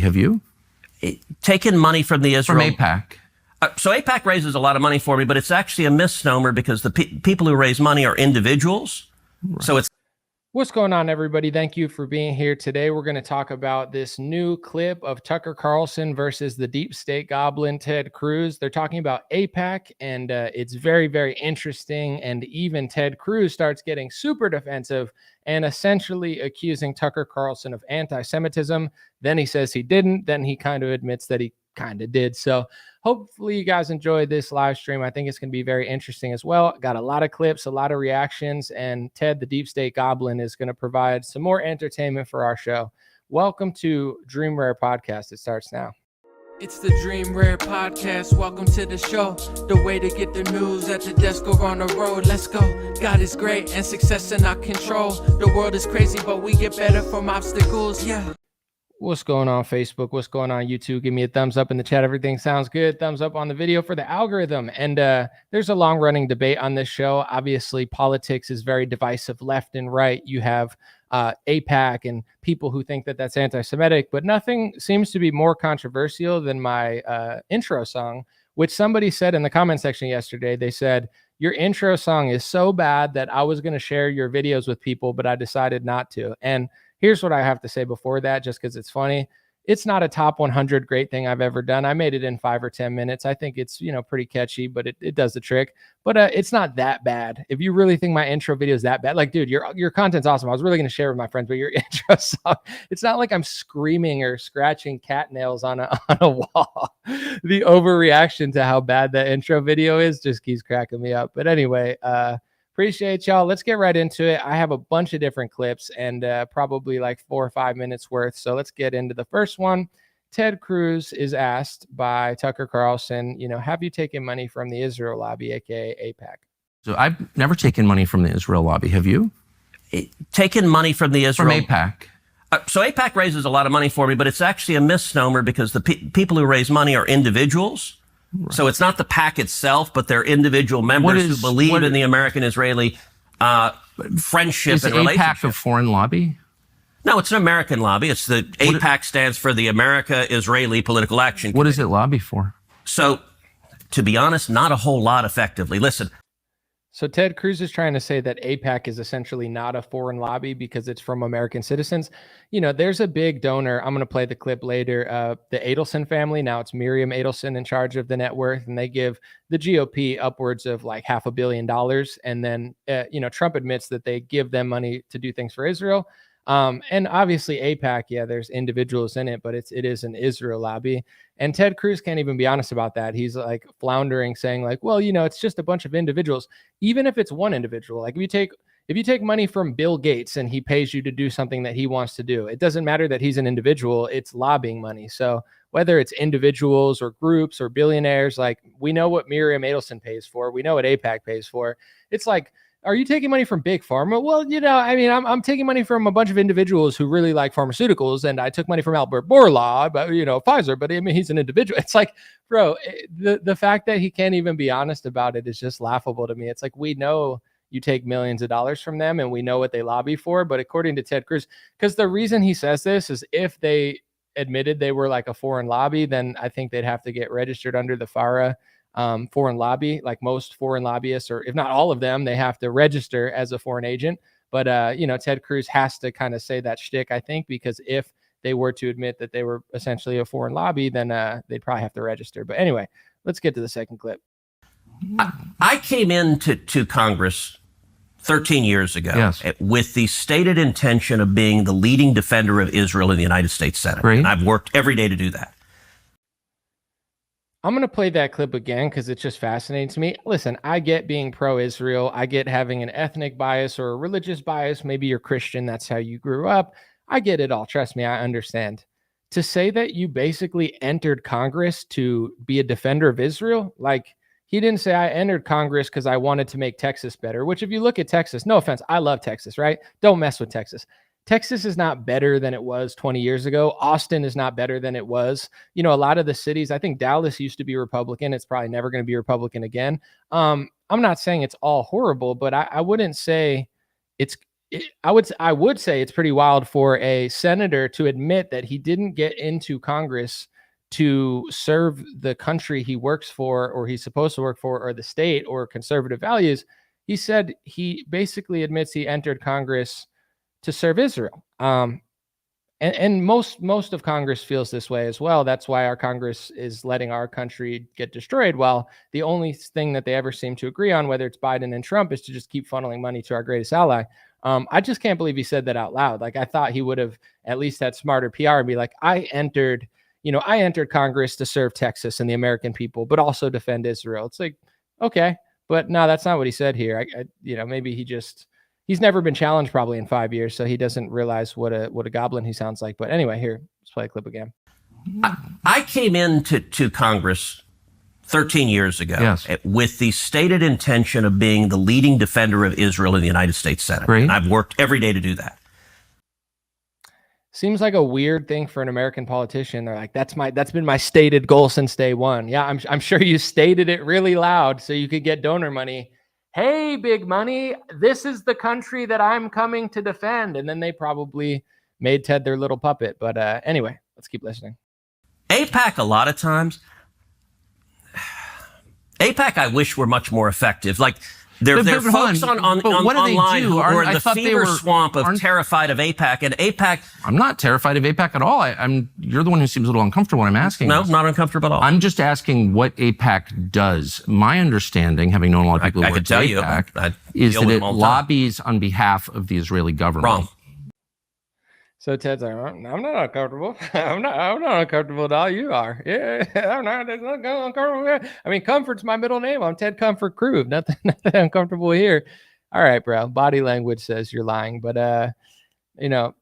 Have you? Taken money from the Israel... From AIPAC. So AIPAC raises a lot of money for me, but it's actually a misnomer because the people who raise money are individuals. Right. So it's... What's going on, everybody? Thank you for being here today. We're going to talk about this new clip of Tucker Carlson versus the deep state goblin, Ted Cruz. They're talking about AIPAC, and it's very, very interesting. And even Ted Cruz starts getting super defensive and essentially accusing Tucker Carlson of anti-Semitism. Then he says he didn't. Then he kind of admits that he kind of did. So hopefully you guys enjoyed this live stream. I think it's going to be very interesting as well. Got a lot of clips, a lot of reactions, and Ted, the deep state goblin, is going to provide some more entertainment for our show. Welcome to Dream Rare Podcast. It starts now. It's the Dream Rare Podcast. Welcome to the show. The way to get the news at the desk or on the road. Let's go. God is great and success in our control. The world is crazy, but we get better from obstacles. Yeah. What's going on Facebook? What's going on YouTube? Give me a thumbs up in the chat. Everything sounds good. Thumbs up on the video for the algorithm. And there's a long running debate on this show. Obviously, politics is very divisive left and right. You have AIPAC and people who think that that's anti-Semitic, but nothing seems to be more controversial than my intro song, which somebody said in the comment section yesterday. They said, your intro song is so bad that I was going to share your videos with people, but I decided not to. And here's what I have to say before that, just because it's funny. It's not a top 100 great thing I've ever done. I made it in 5 or 10 minutes. I think it's, pretty catchy, but it does the trick. But it's not that bad. If you really think my intro video is that bad, like, dude, your content's awesome. I was really going to share with my friends, but your intro song, it's not like I'm screaming or scratching cat nails on a wall. The overreaction to how bad that intro video is just keeps cracking me up. But anyway, appreciate y'all. Let's get right into it. I have a bunch of different clips and probably like 4 or 5 minutes worth. So let's get into the first one. Ted Cruz is asked by Tucker Carlson, have you taken money from the Israel lobby, aka AIPAC? So I've never taken money from the Israel lobby. Have you? Taken money from the Israel... From AIPAC. So AIPAC raises a lot of money for me, but it's actually a misnomer because the people who raise money are individuals. Right. So it's not the PAC itself, but they're individual members who believe in the American-Israeli friendship and relationship. Is AIPAC a foreign lobby? No, it's an American lobby. It's the AIPAC stands for the America-Israeli Political Action Committee. What does it lobby for? So, to be honest, not a whole lot effectively. Listen. So Ted Cruz is trying to say that AIPAC is essentially not a foreign lobby because it's from American citizens. There's a big donor. I'm going to play the clip later. The Adelson family. Now it's Miriam Adelson in charge of the net worth, and they give the GOP upwards of like $500 million. And then, Trump admits that they give them money to do things for Israel. And obviously AIPAC, yeah, there's individuals in it, but it is an Israel lobby. And Ted Cruz can't even be honest about that. He's like floundering, saying like, well, it's just a bunch of individuals. Even if it's one individual, like if you take money from Bill Gates and he pays you to do something that he wants to do, it doesn't matter that he's an individual, it's lobbying money. So whether it's individuals or groups or billionaires, like we know what Miriam Adelson pays for. We know what AIPAC pays for. It's like, are you taking money from Big Pharma? Well, I'm taking money from a bunch of individuals who really like pharmaceuticals, and I took money from Albert Bourla, but Pfizer, but he's an individual. It's like, bro, the fact that he can't even be honest about it is just laughable to me. It's like, we know you take millions of dollars from them and we know what they lobby for, but according to Ted Cruz, because the reason he says this is if they admitted they were like a foreign lobby, then I think they'd have to get registered under the FARA foreign lobby. Like most foreign lobbyists, or if not all of them, they have to register as a foreign agent. But Ted Cruz has to kind of say that shtick, I think, because if they were to admit that they were essentially a foreign lobby, then they'd probably have to register. But anyway, let's get to the second clip. I came into Congress 13 years ago with the stated intention of being the leading defender of Israel in the United States Senate. Great. And I've worked every day to do that. I'm going to play that clip again because it's just fascinating to me. Listen, I get being pro-Israel. I get having an ethnic bias or a religious bias. Maybe you're Christian. That's how you grew up. I get it all. Trust me, I understand. To say that you basically entered Congress to be a defender of Israel, like he didn't say I entered Congress because I wanted to make Texas better, which if you look at Texas, no offense, I love Texas, right? Don't mess with Texas. Texas is not better than it was 20 years ago. Austin is not better than it was. A lot of the cities, I think Dallas used to be Republican. It's probably never going to be Republican again. I'm not saying it's all horrible, but I wouldn't say it's I would say it's pretty wild for a senator to admit that he didn't get into Congress to serve the country he works for, or he's supposed to work for, or the state, or conservative values. He said he basically admits he entered Congress to serve Israel. And most of Congress feels this way as well. That's why our Congress is letting our country get destroyed. While the only thing that they ever seem to agree on, whether it's Biden and Trump, is to just keep funneling money to our greatest ally. I just can't believe he said that out loud. Like, I thought he would have at least had smarter PR and be like, I entered Congress to serve Texas and the American people, but also defend Israel. It's like, okay, but no, that's not what he said here. Maybe he's never been challenged probably in 5 years, so he doesn't realize what a goblin he sounds like. But anyway, here, let's play a clip again. I came into Congress 13 years ago with the stated intention of being the leading defender of Israel in the United States Senate. Great. And I've worked every day to do that. Seems like a weird thing for an American politician. They're like, that's been my stated goal since day one. Yeah, I'm sure you stated it really loud so you could get donor money. Hey, big money, this is the country that I'm coming to defend. And then they probably made Ted their little puppet. But anyway, let's keep listening. AIPAC, a lot of times, AIPAC, I wish were much more effective. Like, there are folks online who are in the fever swamp of terrified of AIPAC, and AIPAC. I'm not terrified of AIPAC at all. You're the one who seems a little uncomfortable when I'm asking. No, this. Not uncomfortable at all. I'm just asking what AIPAC does. My understanding, having known a lot of people who work at AIPAC, is that it lobbies on behalf of the Israeli government. Wrong. So Ted's like, I'm not uncomfortable. I'm not uncomfortable at all. You are. Yeah, I'm not uncomfortable. I mean, Comfort's my middle name. I'm Ted Comfort Cruz. Nothing uncomfortable here. All right, bro. Body language says you're lying. But,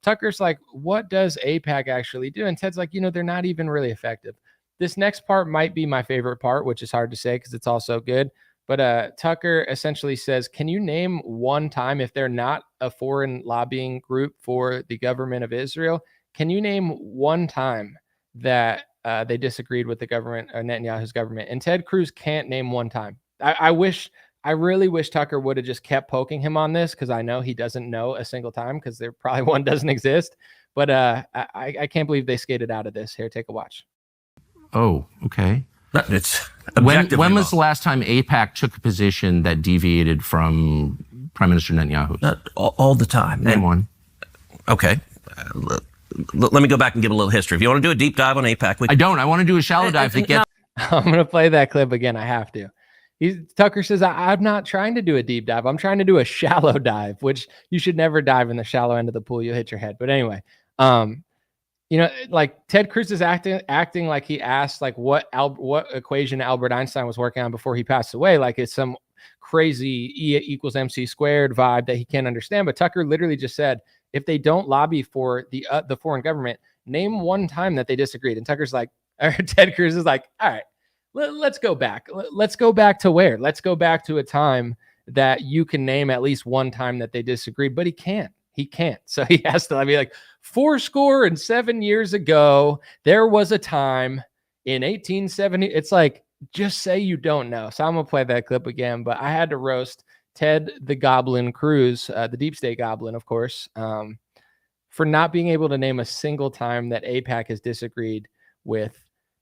Tucker's like, what does AIPAC actually do? And Ted's like, they're not even really effective. This next part might be my favorite part, which is hard to say because it's all so good. But Tucker essentially says, can you name one time, if they're not a foreign lobbying group for the government of Israel, can you name one time that they disagreed with the government, or Netanyahu's government? And Ted Cruz can't name one time. I really wish Tucker would have just kept poking him on this, because I know he doesn't know a single time, because there probably one doesn't exist. But I can't believe they skated out of this. Here, take a watch. Oh, okay. It's when was the last time AIPAC took a position that deviated from Prime Minister Netanyahu? All the time. Name one. Okay. Let me go back and give a little history. If you want to do a deep dive on AIPAC. I don't. I want to do a shallow dive to get... I'm going to play that clip again. I have to. Tucker says, I'm not trying to do a deep dive. I'm trying to do a shallow dive, which you should never dive in the shallow end of the pool. You'll hit your head. But anyway, like Ted Cruz is acting like he asked like what equation Albert Einstein was working on before he passed away. Like it's some crazy E=mc² vibe that he can't understand. But Tucker literally just said, if they don't lobby for the foreign government, name one time that they disagreed. And Tucker's like, or Ted Cruz is like, all right, let's go back. Let's go back to where? Let's go back to a time that you can name at least one time that they disagreed. But he can't. He can't. So he has to be like, 407 years ago, there was a time in 1870. It's like, just say you don't know. So I'm going to play that clip again. But I had to roast Ted the Goblin Cruz, the deep state goblin, of course, for not being able to name a single time that AIPAC has disagreed with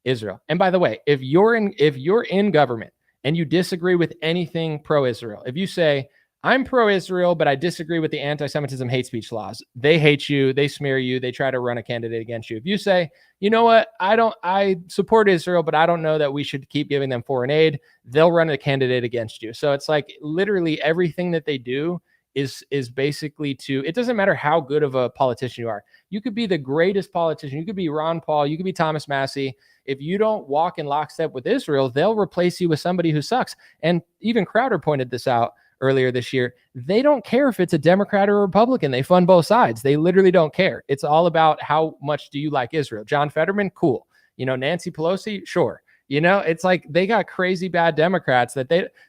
Israel. And by the way, if you're in government and you disagree with anything pro-Israel, if you say, I'm pro-Israel, but I disagree with the anti-Semitism hate speech laws, they hate you, they smear you, they try to run a candidate against you. If you say, you know what, I support Israel, but I don't know that we should keep giving them foreign aid, they'll run a candidate against you. So it's like literally everything that they do is basically it doesn't matter how good of a politician you are. You could be the greatest politician. You could be Ron Paul. You could be Thomas Massey. If you don't walk in lockstep with Israel, they'll replace you with somebody who sucks. And even Crowder pointed this out earlier this year. They don't care if it's a Democrat or a Republican. They fund both sides. They literally don't care. It's all about how much do you like Israel. John Fetterman, cool. Nancy Pelosi, sure. It's like they got crazy bad Democrats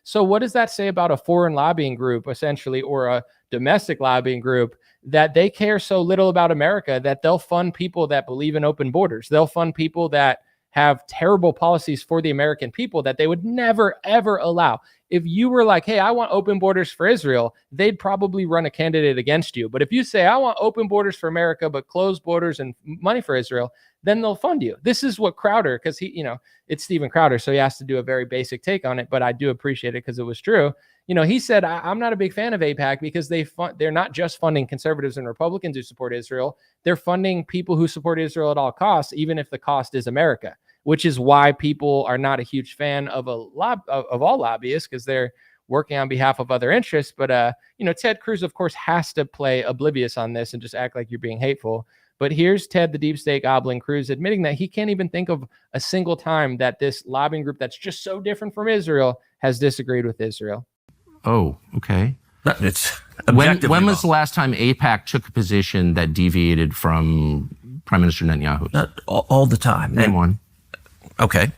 so what does that say about a foreign lobbying group, essentially, or a domestic lobbying group, that they care so little about America that they'll fund people that believe in open borders. They'll fund people that have terrible policies for the American people that they would never, ever allow. If you were like, hey, I want open borders for Israel, they'd probably run a candidate against you. But if you say, I want open borders for America, but closed borders and money for Israel, then they'll fund you. This is what Crowder, because it's Steven Crowder, so he has to do a very basic take on it, but I do appreciate it because it was true. He said, I'm not a big fan of AIPAC because they're not just funding conservatives and Republicans who support Israel. They're funding people who support Israel at all costs, even if the cost is America, which is why people are not a huge fan of all lobbyists, because they're working on behalf of other interests. But, Ted Cruz, of course, has to play oblivious on this and just act like you're being hateful. But here's Ted, the deep state Goblin Cruz, admitting that he can't even think of a single time that this lobbying group that's just so different from Israel has disagreed with Israel. Oh, okay. It's when was the last time AIPAC took a position that deviated from Prime Minister Netanyahu? All the time. Name one. Okay.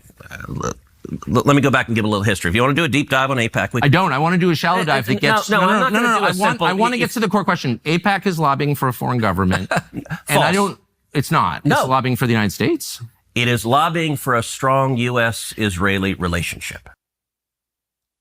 Let me go back and give a little history. If you want to do a deep dive on AIPAC, I don't. I want to do a shallow dive that gets. No. I want to get to the core question. AIPAC is lobbying for a foreign government, and I don't. It's not. It's lobbying for the United States. It is lobbying for a strong U.S.-Israeli relationship.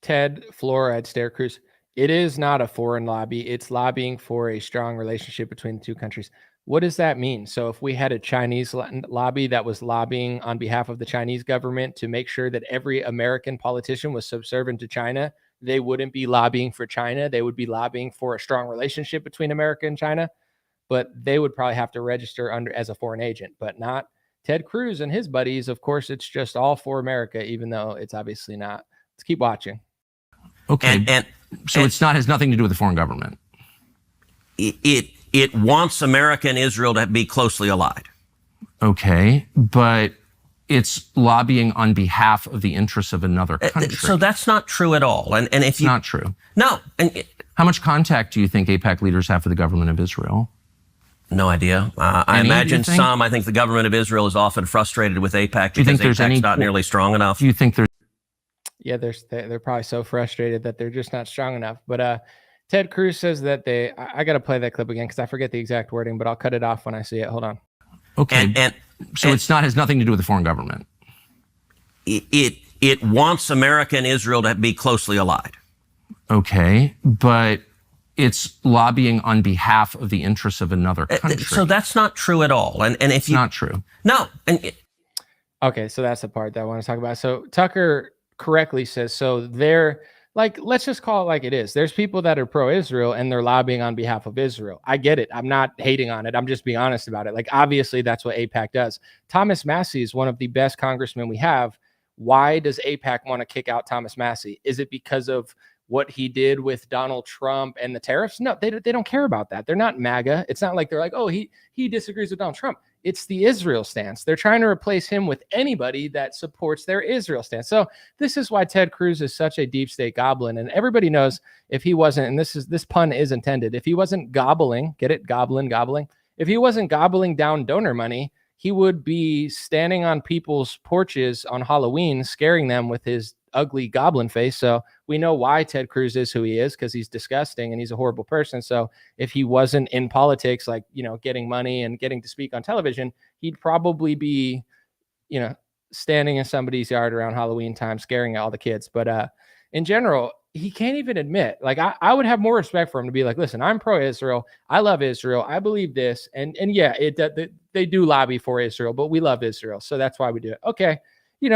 Ted, fluoride stare, Cruz. It is not a foreign lobby. It's lobbying for a strong relationship between the two countries. What does that mean? So if we had a Chinese lobby that was lobbying on behalf of the Chinese government to make sure that every American politician was subservient to China, they wouldn't be lobbying for China. They would be lobbying for a strong relationship between America and China, but they would probably have to register as a foreign agent, but not Ted Cruz and his buddies. Of course, it's just all for America, even though it's obviously not. Let's keep watching. Okay. So it has nothing to do with the foreign government. It wants America and Israel to be closely allied. Okay, but it's lobbying on behalf of the interests of another country. So that's not true at all. And if it's not true. No. How much contact do you think AIPAC leaders have with the government of Israel? No idea. I imagine some. I think the government of Israel is often frustrated with AIPAC because AIPAC's not nearly strong enough. Do you think there's? Yeah, they're probably so frustrated that they're just not strong enough. But Ted Cruz says that I got to play that clip again because I forget the exact wording, but I'll cut it off when I see it. Hold on. Okay. So it has nothing to do with the foreign government. It wants America and Israel to be closely allied. Okay, but it's lobbying on behalf of the interests of another country. So that's not true at all. And if it's not true. No. Okay, so that's the part that I want to talk about. So Tucker correctly says, so they're like, let's just call it like it is. There's people that are pro-Israel and they're lobbying on behalf of Israel. I get it. I'm not hating on it. I'm just being honest about it. Like, obviously that's what AIPAC does. Thomas Massie is one of the best congressmen we have. Why does AIPAC want to kick out Thomas Massie? Is it because of what he did with Donald Trump and the tariffs? No, they don't care about that. They're not MAGA. It's not like they're like, oh, he disagrees with Donald Trump. It's the Israel stance. They're trying to replace him with anybody that supports their Israel stance. So this is why Ted Cruz is such a deep state goblin. And everybody knows if he wasn't, and this pun is intended, if he wasn't gobbling, get it? Goblin. If he wasn't gobbling down donor money, he would be standing on people's porches on Halloween, scaring them with his ugly goblin face. So we know why Ted Cruz is who he is, because he's disgusting and he's a horrible person. So if he wasn't in politics, like, getting money and getting to speak on television, he'd probably be, standing in somebody's yard around Halloween time, scaring all the kids. But in general, he can't even admit, like, I would have more respect for him to be like, listen, I'm pro-Israel. I love Israel. I believe this. And yeah, they do lobby for Israel, but we love Israel. So that's why we do it. Okay. You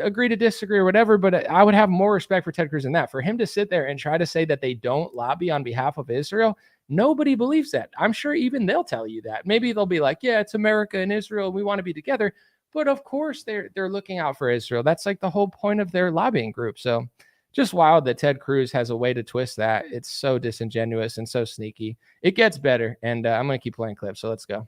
agree to disagree or whatever, but I would have more respect for Ted Cruz than that. For him to sit there and try to say that they don't lobby on behalf of Israel, nobody believes that. I'm sure even they'll tell you that. Maybe they'll be like, yeah, it's America and Israel. We want to be together. But of course, they're looking out for Israel. That's like the whole point of their lobbying group. So just wild that Ted Cruz has a way to twist that. It's so disingenuous and so sneaky. It gets better. And I'm going to keep playing clips. So let's go.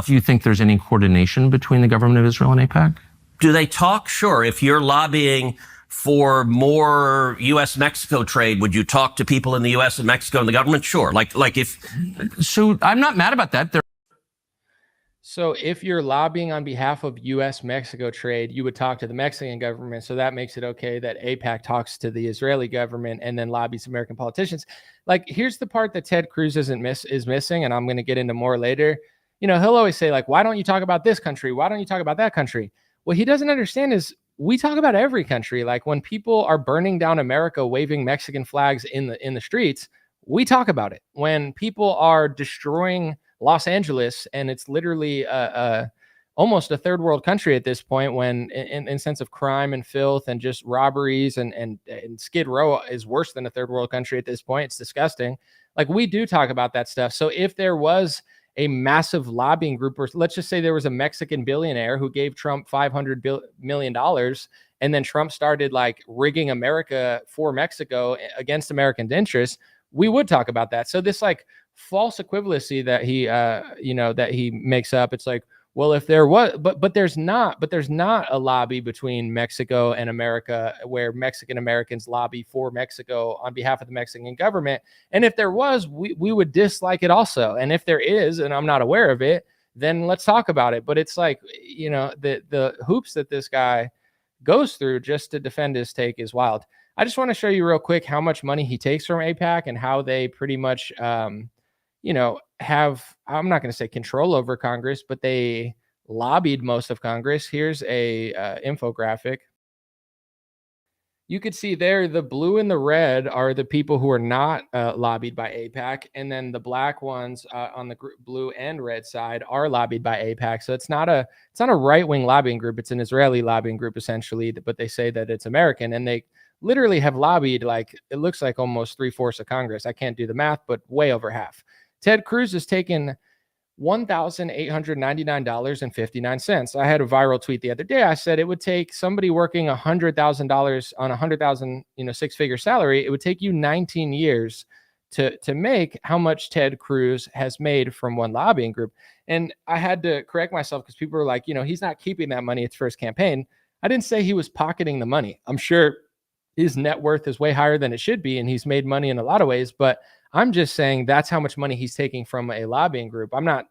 Do you think there's any coordination between the government of Israel and AIPAC? Do they talk? Sure. If you're lobbying for more U.S.-Mexico trade, would you talk to people in the U.S. and Mexico and the government? Sure. So I'm not mad about that. So if you're lobbying on behalf of U.S.-Mexico trade, you would talk to the Mexican government. So that makes it okay that AIPAC talks to the Israeli government and then lobbies American politicians. Like, here's the part that Ted Cruz is missing, and I'm going to get into more later. He'll always say, like, why don't you talk about this country? Why don't you talk about that country? what he doesn't understand is we talk about every country. Like when people are burning down America, waving Mexican flags in the streets, we talk about it. When people are destroying Los Angeles, and it's literally almost a third world country at this point, when in sense of crime and filth and just robberies, and Skid Row is worse than a third world country at this point. It's disgusting. Like we do talk about that stuff. So if there was a massive lobbying group, or let's just say there was a Mexican billionaire who gave Trump $500 million, and then Trump started like rigging America for Mexico against American interests, we would talk about that. So this like false equivalency that he that he makes up, it's like, well, if there was, but there's not a lobby between Mexico and America where Mexican Americans lobby for Mexico on behalf of the Mexican government. And if there was, we would dislike it also. And if there is, and I'm not aware of it, then let's talk about it. But it's like, the hoops that this guy goes through just to defend his take is wild. I just want to show you real quick how much money he takes from AIPAC and how they pretty much, have, I'm not going to say control over Congress, but they lobbied most of Congress. Here's a infographic. You could see there, the blue and the red are the people who are not lobbied by AIPAC, and then the black ones on the blue and red side are lobbied by AIPAC. So it's not a right-wing lobbying group. It's an Israeli lobbying group essentially, but they say that it's American, and they literally have lobbied, like, it looks like almost 3/4 of Congress. I can't do the math, but way over half. Ted Cruz has taken $1,899.59. I had a viral tweet the other day. I said it would take somebody working $100,000 on $100,000, six-figure salary. It would take you 19 years to make how much Ted Cruz has made from one lobbying group. And I had to correct myself because people were like, he's not keeping that money. It's for his campaign. I didn't say he was pocketing the money. I'm sure his net worth is way higher than it should be, and he's made money in a lot of ways, but I'm just saying that's how much money he's taking from a lobbying group. I'm not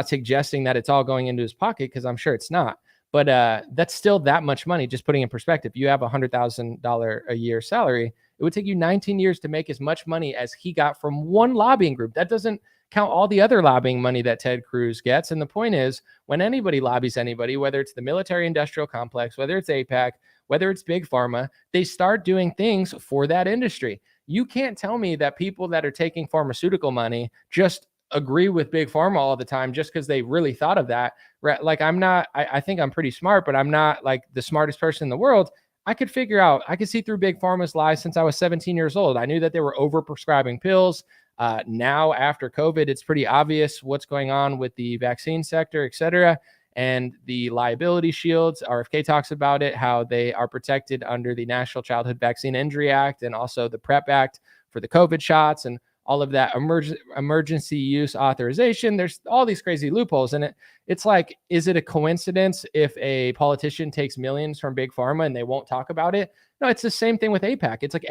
suggesting that it's all going into his pocket, because I'm sure it's not. But that's still that much money. Just putting in perspective, you have $100,000 a year salary. It would take you 19 years to make as much money as he got from one lobbying group. That doesn't count all the other lobbying money that Ted Cruz gets. And the point is, when anybody lobbies anybody, whether it's the military industrial complex, whether it's AIPAC, whether it's big pharma, they start doing things for that industry. You can't tell me that people that are taking pharmaceutical money just agree with big pharma all the time just because they really thought of that. Right? Like, I think I'm pretty smart, but I'm not like the smartest person in the world. I could see through big pharma's lies since I was 17 years old. I knew that they were overprescribing pills. Now after COVID, it's pretty obvious what's going on with the vaccine sector, et cetera. And the liability shields, RFK talks about it, how they are protected under the National Childhood Vaccine Injury Act and also the PrEP Act for the COVID shots and all of that emergency use authorization. There's all these crazy loopholes in it. It's like, is it a coincidence if a politician takes millions from big pharma and they won't talk about it? No, it's the same thing with AIPAC. It's like,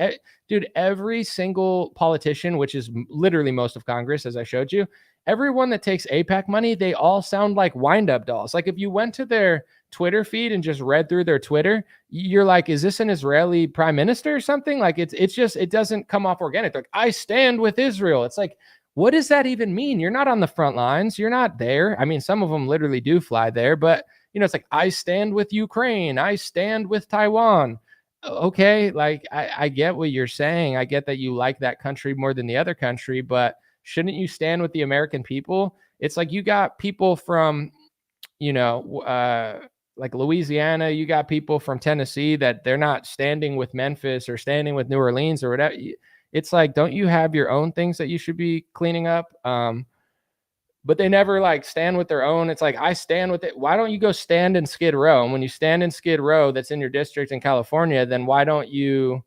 dude, every single politician, which is literally most of Congress, as I showed you, everyone that takes AIPAC money, they all sound like wind-up dolls. Like if you went to their Twitter feed and just read through their Twitter, you're like, is this an Israeli prime minister or something? Like it's just, it doesn't come off organic. Like, I stand with Israel. It's like, what does that even mean? You're not on the front lines. You're not there. I mean, some of them literally do fly there, but it's like, I stand with Ukraine. I stand with Taiwan. Okay. Like I get what you're saying. I get that you like that country more than the other country, but shouldn't you stand with the American people? It's like, you got people from, like Louisiana, you got people from Tennessee that they're not standing with Memphis or standing with New Orleans or whatever. It's like, don't you have your own things that you should be cleaning up? But they never like stand with their own. It's like, I stand with it. Why don't you go stand in Skid Row? And when you stand in Skid Row, that's in your district in California, then why aren't you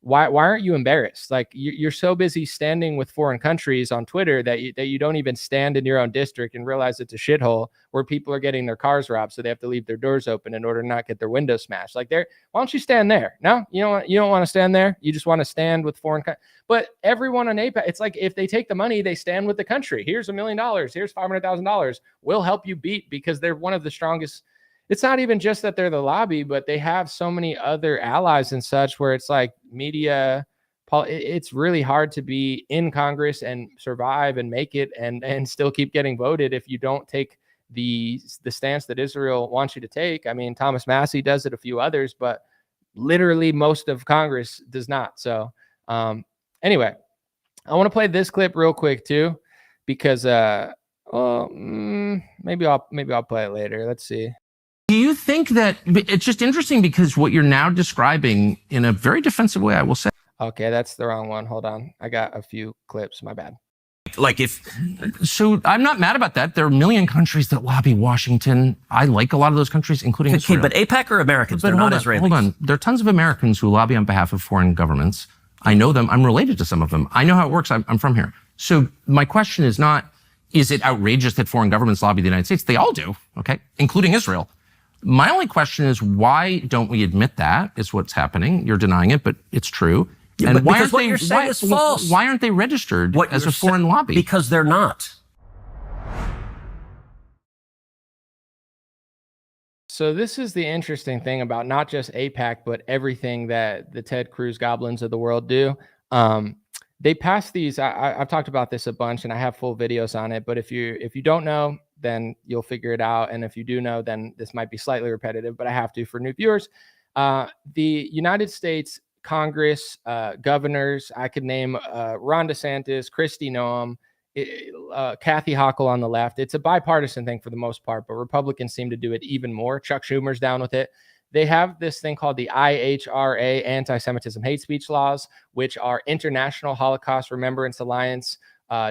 embarrassed? Like, you're so busy standing with foreign countries on Twitter that you don't even stand in your own district and realize it's a shithole where people are getting their cars robbed, so they have to leave their doors open in order to not get their windows smashed. Like, why don't you stand there? No, you don't want to stand there. You just want to stand with foreign But everyone on AIPAC, it's like, if they take the money, they stand with the country. Here's $1 million. Here's $500,000. We'll help you beat, because they're one of the strongest. It's not even just that they're the lobby, but they have so many other allies and such, where it's like media. It's really hard to be in Congress and survive and make it and still keep getting voted if you don't take the stance that Israel wants you to take. I mean, Thomas Massey does it, a few others, but literally most of Congress does not. So anyway, I want to play this clip real quick too, because maybe I'll play it later. Let's see. Do you think that it's just interesting because what you're now describing in a very defensive way, I will say. Okay, that's the wrong one. Hold on. I got a few clips. My bad. So I'm not mad about that. There are a million countries that lobby Washington. I like a lot of those countries, including Israel. But AIPAC are Americans. They're not Israelis. Hold on. There are tons of Americans who lobby on behalf of foreign governments. I know them. I'm related to some of them. I know how it works. I'm from here. So my question is not, is it outrageous that foreign governments lobby the United States? They all do, okay, including Israel. My only question is, why don't we admit that is what's happening? You're denying it, but it's true. Yeah, and why aren't they registered as a foreign lobby? Because they're not. So this is the interesting thing about not just AIPAC, but everything that the Ted Cruz goblins of the world do. They pass these. I've talked about this a bunch, and I have full videos on it. But if you don't know, then you'll figure it out. And if you do know, then this might be slightly repetitive, but I have to for new viewers. The United States Congress, governors, I could name Ron DeSantis, Kristi Noem, Kathy Hochul on the left. It's a bipartisan thing for the most part, but Republicans seem to do it even more. Chuck Schumer's down with it. They have this thing called the IHRA, anti-Semitism hate speech laws, which are International Holocaust Remembrance Alliance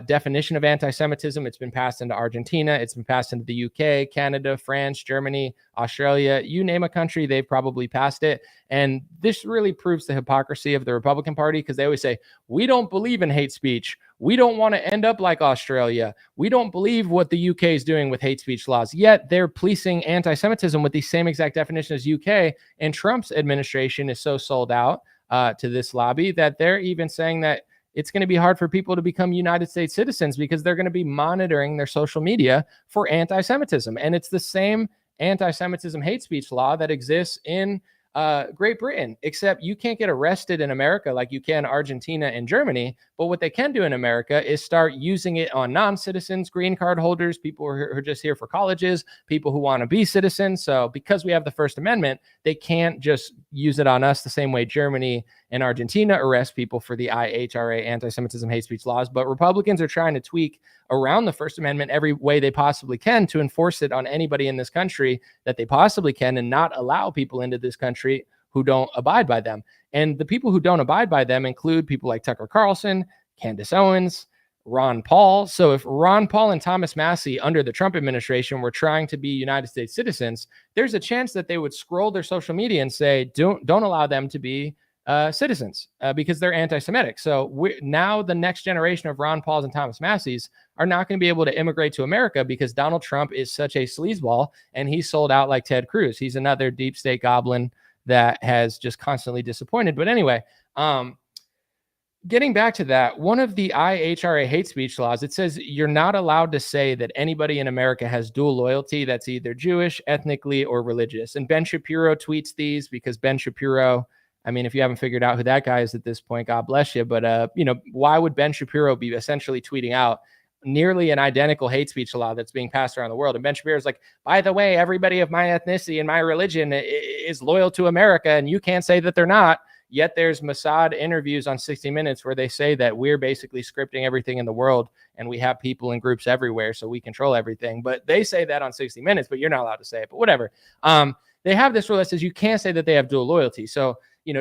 definition of anti-Semitism. It's been passed into Argentina. It's been passed into the UK, Canada, France, Germany, Australia. You name a country, they've probably passed it. And this really proves the hypocrisy of the Republican Party, because they always say, we don't believe in hate speech. We don't want to end up like Australia. We don't believe what the UK is doing with hate speech laws. Yet they're policing anti-Semitism with the same exact definition as UK. And Trump's administration is so sold out to this lobby that they're even saying that it's going to be hard for people to become United States citizens because they're going to be monitoring their social media for anti-Semitism. And it's the same anti-Semitism hate speech law that exists in Great Britain, except you can't get arrested in America like you can Argentina and Germany. But what they can do in America is start using it on non-citizens, green card holders, people who are just here for colleges, people who want to be citizens. So because we have the First Amendment, they can't just use it on us the same way Germany and Argentina arrest people for the IHRA, anti-Semitism hate speech laws. But Republicans are trying to tweak around the First Amendment every way they possibly can to enforce it on anybody in this country that they possibly can, and not allow people into this country who don't abide by them. And the people who don't abide by them include people like Tucker Carlson, Candace Owens, Ron Paul. So if Ron Paul and Thomas Massey under the Trump administration were trying to be United States citizens, there's a chance that they would scroll their social media and say, don't allow them to be citizens because they're anti-Semitic. So now the next generation of Ron Pauls and Thomas Masseys are not going to be able to immigrate to America because Donald Trump is such a sleazeball and he's sold out like Ted Cruz. He's another deep state goblin that has just constantly disappointed. But anyway, getting back to that, one of the IHRA hate speech laws, it says you're not allowed to say that anybody in America has dual loyalty that's either Jewish, ethnically, or religious. And Ben Shapiro tweets these because Ben Shapiro, I mean, if you haven't figured out who that guy is at this point, God bless you. But, why would Ben Shapiro be essentially tweeting out nearly an identical hate speech law that's being passed around the world? And Ben Shapiro's like, by the way, everybody of my ethnicity and my religion is loyal to America, and you can't say that they're not. Yet there's Mossad interviews on 60 Minutes where they say that we're basically scripting everything in the world and we have people in groups everywhere, so we control everything. But they say that on 60 Minutes, but you're not allowed to say it. But whatever. They have this rule that says you can't say that they have dual loyalty. So,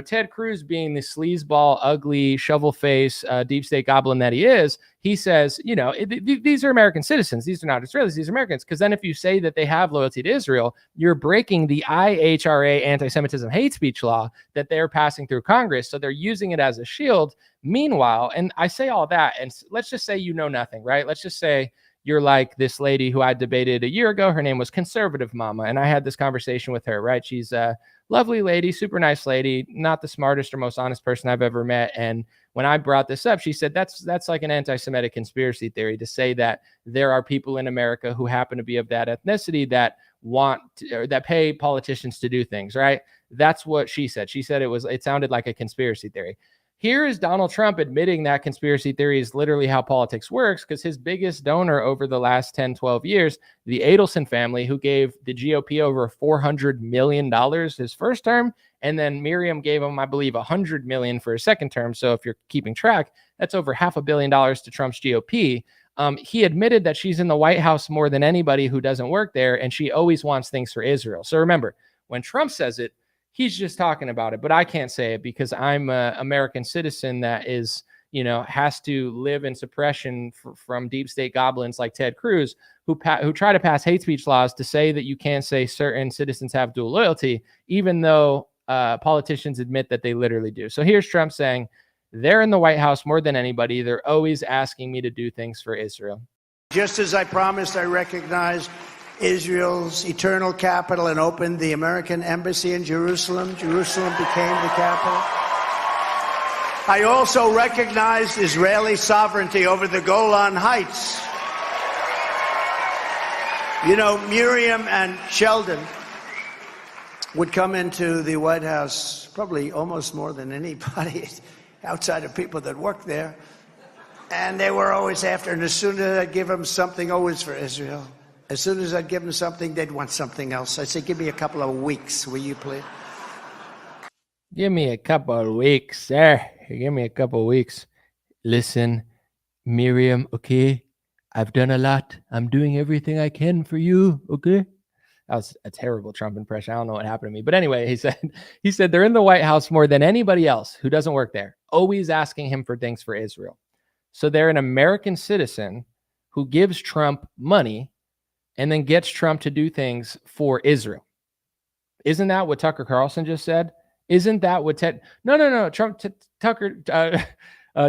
Ted Cruz, being the sleazeball, ugly, shovel face, deep state goblin that he is, he says, these are American citizens. These are not Israelis. These are Americans. Because then if you say that they have loyalty to Israel, you're breaking the IHRA, anti-Semitism hate speech law that they're passing through Congress. So they're using it as a shield. Meanwhile, and I say all that, and let's just say you know nothing, right? Let's just say you're like this lady who I debated a year ago. Her name was Conservative Mama. And I had this conversation with her, right? She's a lovely lady, super nice lady, not the smartest or most honest person I've ever met. And when I brought this up, she said, that's like an anti-Semitic conspiracy theory to say that there are people in America who happen to be of that ethnicity that want to, or that pay politicians to do things, right? That's what she said. She said it sounded like a conspiracy theory. here is Donald Trump admitting that conspiracy theory is literally how politics works, because his biggest donor over the last 10, 12 years, the Adelson family, who gave the GOP over $400 million his first term, and then Miriam gave him, I believe, $100 million for his second term. So if you're keeping track, that's over $500 million to Trump's GOP. He admitted that she's in the White House more than anybody who doesn't work there, and she always wants things for Israel. So remember, when Trump says it, he's just talking about it, but I can't say it because I'm an American citizen that is, has to live in suppression from deep state goblins like Ted Cruz, who try to pass hate speech laws to say that you can't say certain citizens have dual loyalty, even though politicians admit that they literally do. So here's Trump saying, they're in the White House more than anybody. They're always asking me to do things for Israel. Just as I promised, I recognized Israel's eternal capital and opened the American embassy in Jerusalem. Jerusalem became the capital. I also recognized Israeli sovereignty over the Golan Heights. Miriam and Sheldon would come into the White House probably almost more than anybody outside of people that work there. And they were always after, and as soon as I'd give them something, always for Israel. As soon as I'd give them something, they'd want something else. I'd say, give me a couple of weeks, will you please? Give me a couple of weeks, sir. Give me a couple of weeks. Listen, Miriam, okay? I've done a lot. I'm doing everything I can for you, okay? That was a terrible Trump impression. I don't know what happened to me. But anyway, he said they're in the White House more than anybody else who doesn't work there, always asking him for things for Israel. So they're an American citizen who gives Trump money and then gets Trump to do things for Israel. Isn't that what Tucker Carlson just said? Isn't that what Ted? No.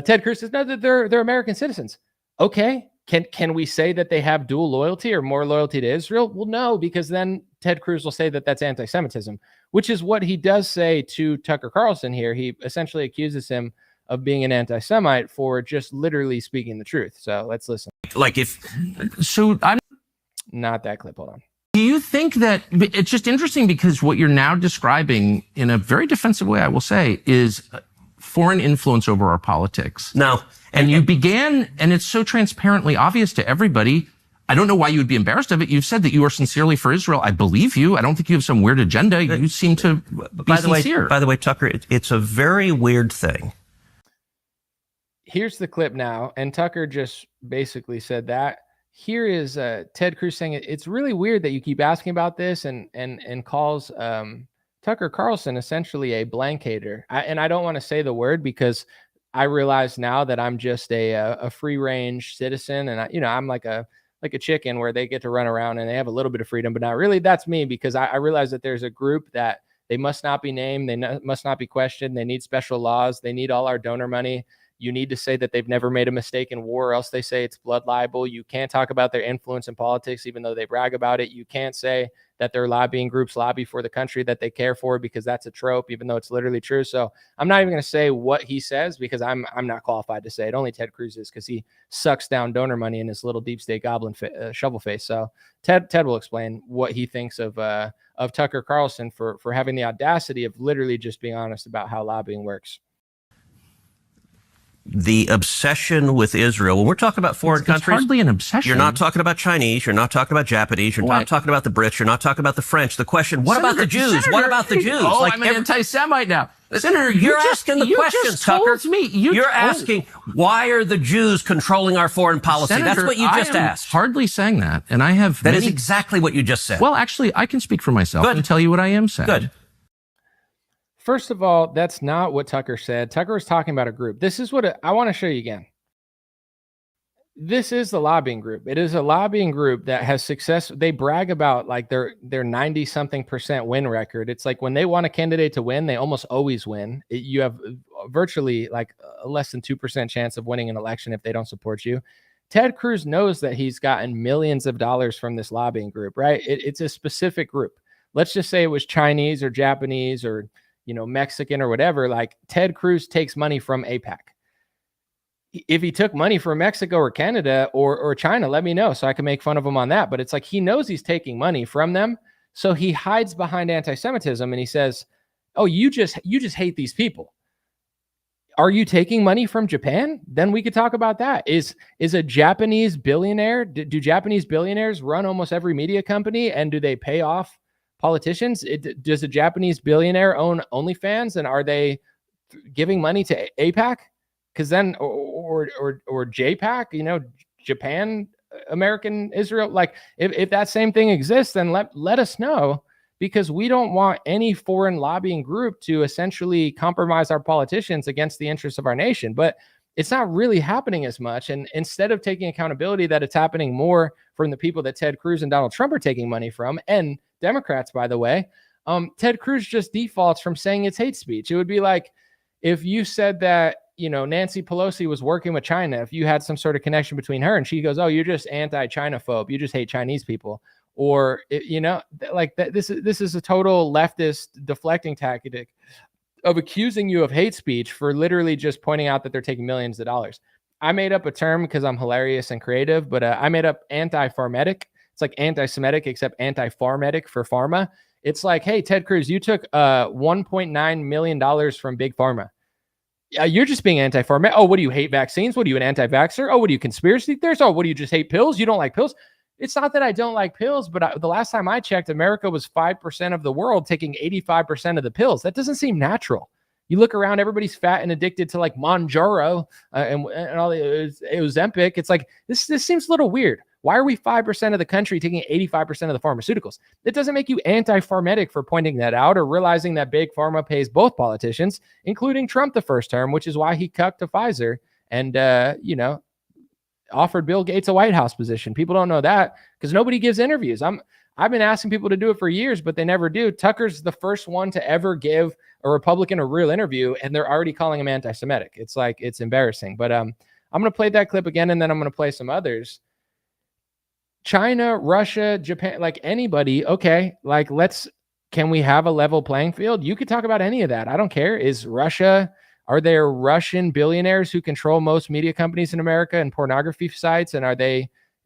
Ted Cruz says, no, they're American citizens. Okay. Can we say that they have dual loyalty or more loyalty to Israel? Well, no, because then Ted Cruz will say that that's anti-Semitism, which is what he does say to Tucker Carlson here. He essentially accuses him of being an anti-Semite for just literally speaking the truth. So let's listen. I'm not that clip. Hold on. Do you think that it's just interesting because what you're now describing in a very defensive way, I will say, is foreign influence over our politics? No. And you began, and it's so transparently obvious to everybody. I don't know why you would be embarrassed of it. You've said that you are sincerely for Israel. I believe you. I don't think you have some weird agenda. You seem to be sincere. By the way, Tucker, it's a very weird thing. Here's the clip now. And Tucker just basically said that. Here is Ted Cruz saying it's really weird that you keep asking about this and calls Tucker Carlson essentially a blankator. And I don't want to say the word because I realize now that I'm just a free range citizen, and I'm like a chicken where they get to run around and they have a little bit of freedom, but not really. That's me, because I realize that there's a group that they must not be named, they must not be questioned, they need special laws, they need all our donor money. You need to say that they've never made a mistake in war, or else they say it's blood libel. You can't talk about their influence in politics, even though they brag about it. You can't say that their lobbying groups lobby for the country that they care for, because that's a trope, even though it's literally true. So I'm not even going to say what he says, because I'm not qualified to say it. Only Ted Cruz is, because he sucks down donor money in his little deep state goblin shovel face. So Ted will explain what he thinks of Tucker Carlson for having the audacity of literally just being honest about how lobbying works. The obsession with Israel, when we're talking about foreign countries, it's hardly an obsession. You're not talking about Chinese, you're not talking about Japanese, you're not talking about the Brits, you're not talking about the French. The question, what about the Jews? What about the Jews? Oh, I'm an anti-Semite now. Senator, you're asking the questions, Tucker. You're asking, why are the Jews controlling our foreign policy? Senator, that's what you just asked. Hardly saying that, and I have That is exactly what you just said. Well, actually, I can speak for myself and tell you what I am saying. Good. First of all, that's not what Tucker said. Tucker was talking about a group. This is what I want to show you again. This is the lobbying group. It is a lobbying group that has success. They brag about like their 90-something% win record. It's like when they want a candidate to win, they almost always win. You have virtually like a less than 2% chance of winning an election if they don't support you. Ted Cruz knows that he's gotten millions of dollars from this lobbying group, right? It's a specific group. Let's just say it was Chinese or Japanese or Mexican or whatever. Like Ted Cruz takes money from AIPAC. If he took money from Mexico or Canada or China, let me know so I can make fun of him on that. But it's like he knows he's taking money from them, so he hides behind anti-Semitism and he says, "Oh, you just hate these people." Are you taking money from Japan? Then we could talk about that. Is a Japanese billionaire, do Japanese billionaires run almost every media company, and do they pay off politicians? Does a Japanese billionaire own OnlyFans, and are they giving money to AIPAC? Because then, or JPAC, you know, Japan, American, Israel, like if that same thing exists, then let us know, because we don't want any foreign lobbying group to essentially compromise our politicians against the interests of our nation. But it's not really happening as much. And instead of taking accountability that it's happening more from the people that Ted Cruz and Donald Trump are taking money from, and Democrats, by the way, Ted Cruz just defaults from saying it's hate speech. It would be like if you said that, you know, Nancy Pelosi was working with China, if you had some sort of connection between her and she goes, oh, you're just anti-China phobe, you just hate Chinese people. Or, you know, like that, this is a total leftist deflecting tactic of accusing you of hate speech for literally just pointing out that they're taking millions of dollars. I made up a term because I'm hilarious and creative, but I made up anti-pharmetic. It's like anti-Semitic, except anti-pharmetic for pharma. It's like, hey, Ted Cruz, you took $1.9 million from Big Pharma. You're just being anti-pharma. Oh, what do you hate vaccines? What are you, an anti-vaxxer? Oh, what do you, conspiracy theorists? Oh, what do you just hate pills? You don't like pills? It's not that I don't like pills, but the last time I checked, America was 5% of the world taking 85% of the pills. That doesn't seem natural. You look around, everybody's fat and addicted to like Mounjaro and all the Ozempic. It's like, this seems a little weird. Why are we 5% of the country taking 85% of the pharmaceuticals? It doesn't make you anti-pharmetic for pointing that out or realizing that Big Pharma pays both politicians, including Trump the first term, which is why he cucked to Pfizer and, you know, offered Bill Gates a White House position. People don't know that because nobody gives interviews. I've been asking people to do it for years, but they never do. Tucker's the first one to ever give a Republican a real interview, and they're already calling him anti-Semitic. It's like, it's embarrassing. But I'm going to play that clip again, and then I'm going to play some others. China, Russia, Japan, like anybody, okay, like can we have a level playing field? You could talk about any of that. I don't care. Are there Russian billionaires who control most media companies in America and pornography sites? And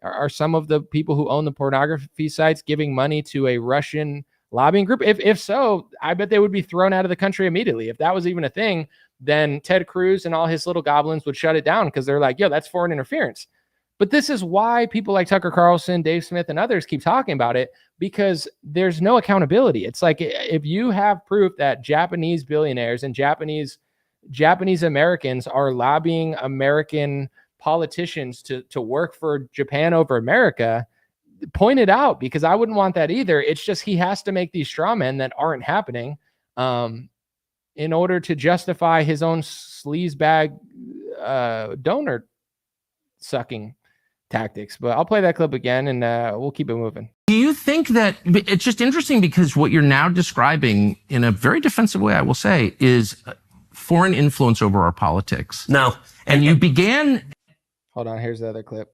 are some of the people who own the pornography sites giving money to a Russian lobbying group? If so, I bet they would be thrown out of the country immediately. If that was even a thing, then Ted Cruz and all his little goblins would shut it down because they're like, yo, that's foreign interference. But this is why people like Tucker Carlson, Dave Smith, and others keep talking about it, because there's no accountability. It's like, if you have proof that Japanese billionaires and Japanese Americans are lobbying American politicians to work for Japan over America, point it out, because I wouldn't want that either. It's just he has to make these straw men that aren't happening in order to justify his own sleazebag donor sucking tactics. But I'll play that clip again and we'll keep it moving. Do you think that it's just interesting because what you're now describing in a very defensive way, I will say, is foreign influence over our politics? No. And you began... Hold on, here's the other clip.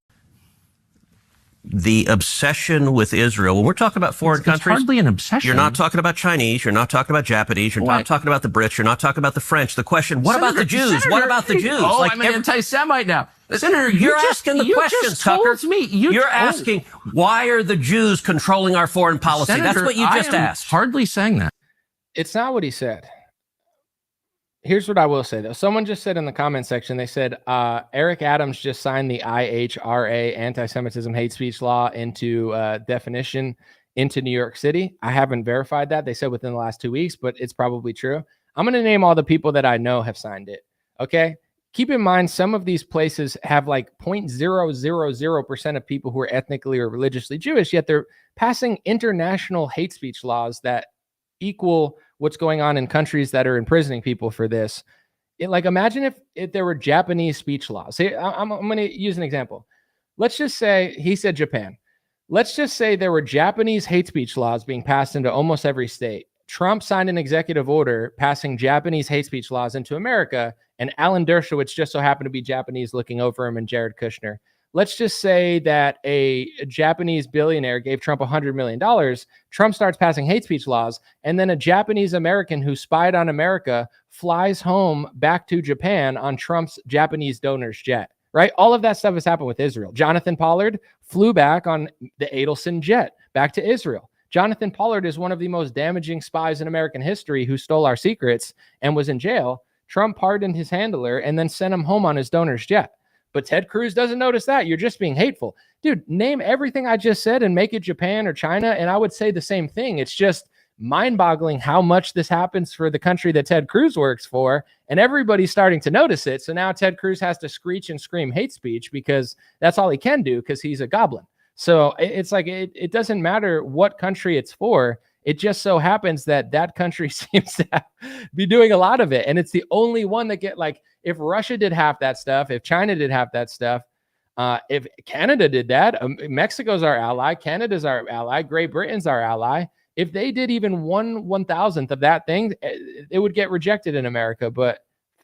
The obsession with Israel. When we're talking about foreign countries, it's hardly an obsession. You're not talking about Chinese. You're not talking about Japanese. You're not talking about the Brits. You're not talking about the French. The question, what about the Jews? What about the Jews? Oh, like I'm an anti-Semite now. Senator, you're asking the question, Tucker. You're asking, why are the Jews controlling our foreign policy? Senator, that's what you just asked. Hardly saying that. It's not what he said. Here's what I will say, though. Someone just said in the comment section, they said, Eric Adams just signed the IHRA, anti-Semitism hate speech law, into definition into New York City. I haven't verified that. They said within the last 2 weeks, but it's probably true. I'm going to name all the people that I know have signed it. Okay. Keep in mind, some of these places have like 0.000% of people who are ethnically or religiously Jewish, yet they're passing international hate speech laws that equal what's going on in countries that are imprisoning people for this. Like, imagine if there were Japanese speech laws. Here, I'm going to use an example. Let's just say, he said Japan. Let's just say there were Japanese hate speech laws being passed into almost every state. Trump signed an executive order passing Japanese hate speech laws into America, and Alan Dershowitz just so happened to be Japanese looking over him, and Jared Kushner. Let's just say that a Japanese billionaire gave Trump $100 million. Trump starts passing hate speech laws, and then a Japanese American who spied on America flies home back to Japan on Trump's Japanese donor's jet, right? All of that stuff has happened with Israel. Jonathan Pollard flew back on the Adelson jet back to Israel. Jonathan Pollard is one of the most damaging spies in American history who stole our secrets and was in jail. Trump pardoned his handler and then sent him home on his donor's jet. But Ted Cruz doesn't notice that. You're just being hateful. Dude, name everything I just said and make it Japan or China, and I would say the same thing. It's just mind-boggling how much this happens for the country that Ted Cruz works for, and everybody's starting to notice it. So now Ted Cruz has to screech and scream hate speech because that's all he can do because he's a goblin. So it's like it doesn't matter what country it's for. It just so happens that that country seems to be doing a lot of it. And it's the only one that get like, if Russia did half that stuff, if China did half that stuff, if Canada did that, Mexico's our ally, Canada's our ally, Great Britain's our ally. If they did even 1/1000th of that thing, it would get rejected in America. But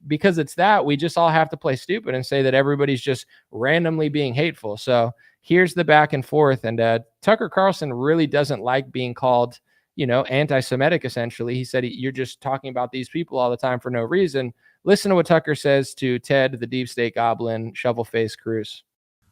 because it's that, we just all have to play stupid and say that everybody's just randomly being hateful. So here's the back and forth. And Tucker Carlson really doesn't like being called, anti-Semitic, essentially. He said, you're just talking about these people all the time for no reason. Listen to what Tucker says to Ted, the deep state goblin, shovel-faced Cruz.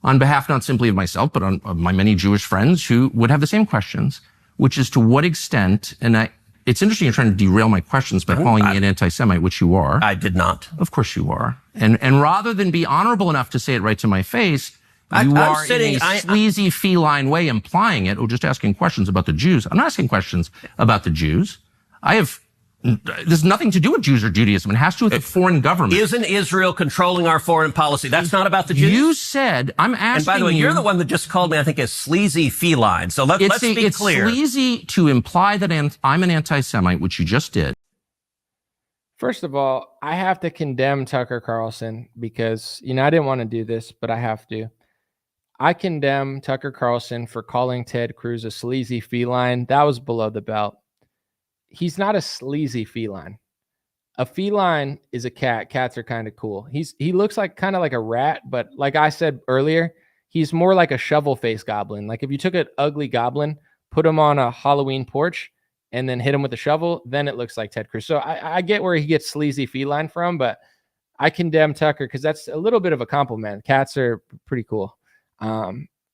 On behalf not simply of myself, but of my many Jewish friends who would have the same questions, which is to what extent, and it's interesting you're trying to derail my questions by calling me an anti-Semite, which you are. I did not. Of course you are. And rather than be honorable enough to say it right to my face, you are in a sleazy feline way implying it, or just asking questions about the Jews. I'm not asking questions about the Jews. There's nothing to do with Jews or Judaism. It has to do with the foreign government. Isn't Israel controlling our foreign policy? That's not about the Jews. You said, I'm asking you. And by the way, you're the one that just called me, I think, a sleazy feline. So let's be clear. It's sleazy to imply that I'm an anti-Semite, which you just did. First of all, I have to condemn Tucker Carlson because, I didn't want to do this, but I have to. I condemn Tucker Carlson for calling Ted Cruz a sleazy feline. That was below the belt. He's not a sleazy feline. A feline is a cat. Cats are kind of cool. He looks like kind of like a rat, but like I said earlier, he's more like a shovel-faced goblin. Like if you took an ugly goblin, put him on a Halloween porch, and then hit him with a shovel, then it looks like Ted Cruz. So I get where he gets sleazy feline from, but I condemn Tucker because that's a little bit of a compliment. Cats are pretty cool.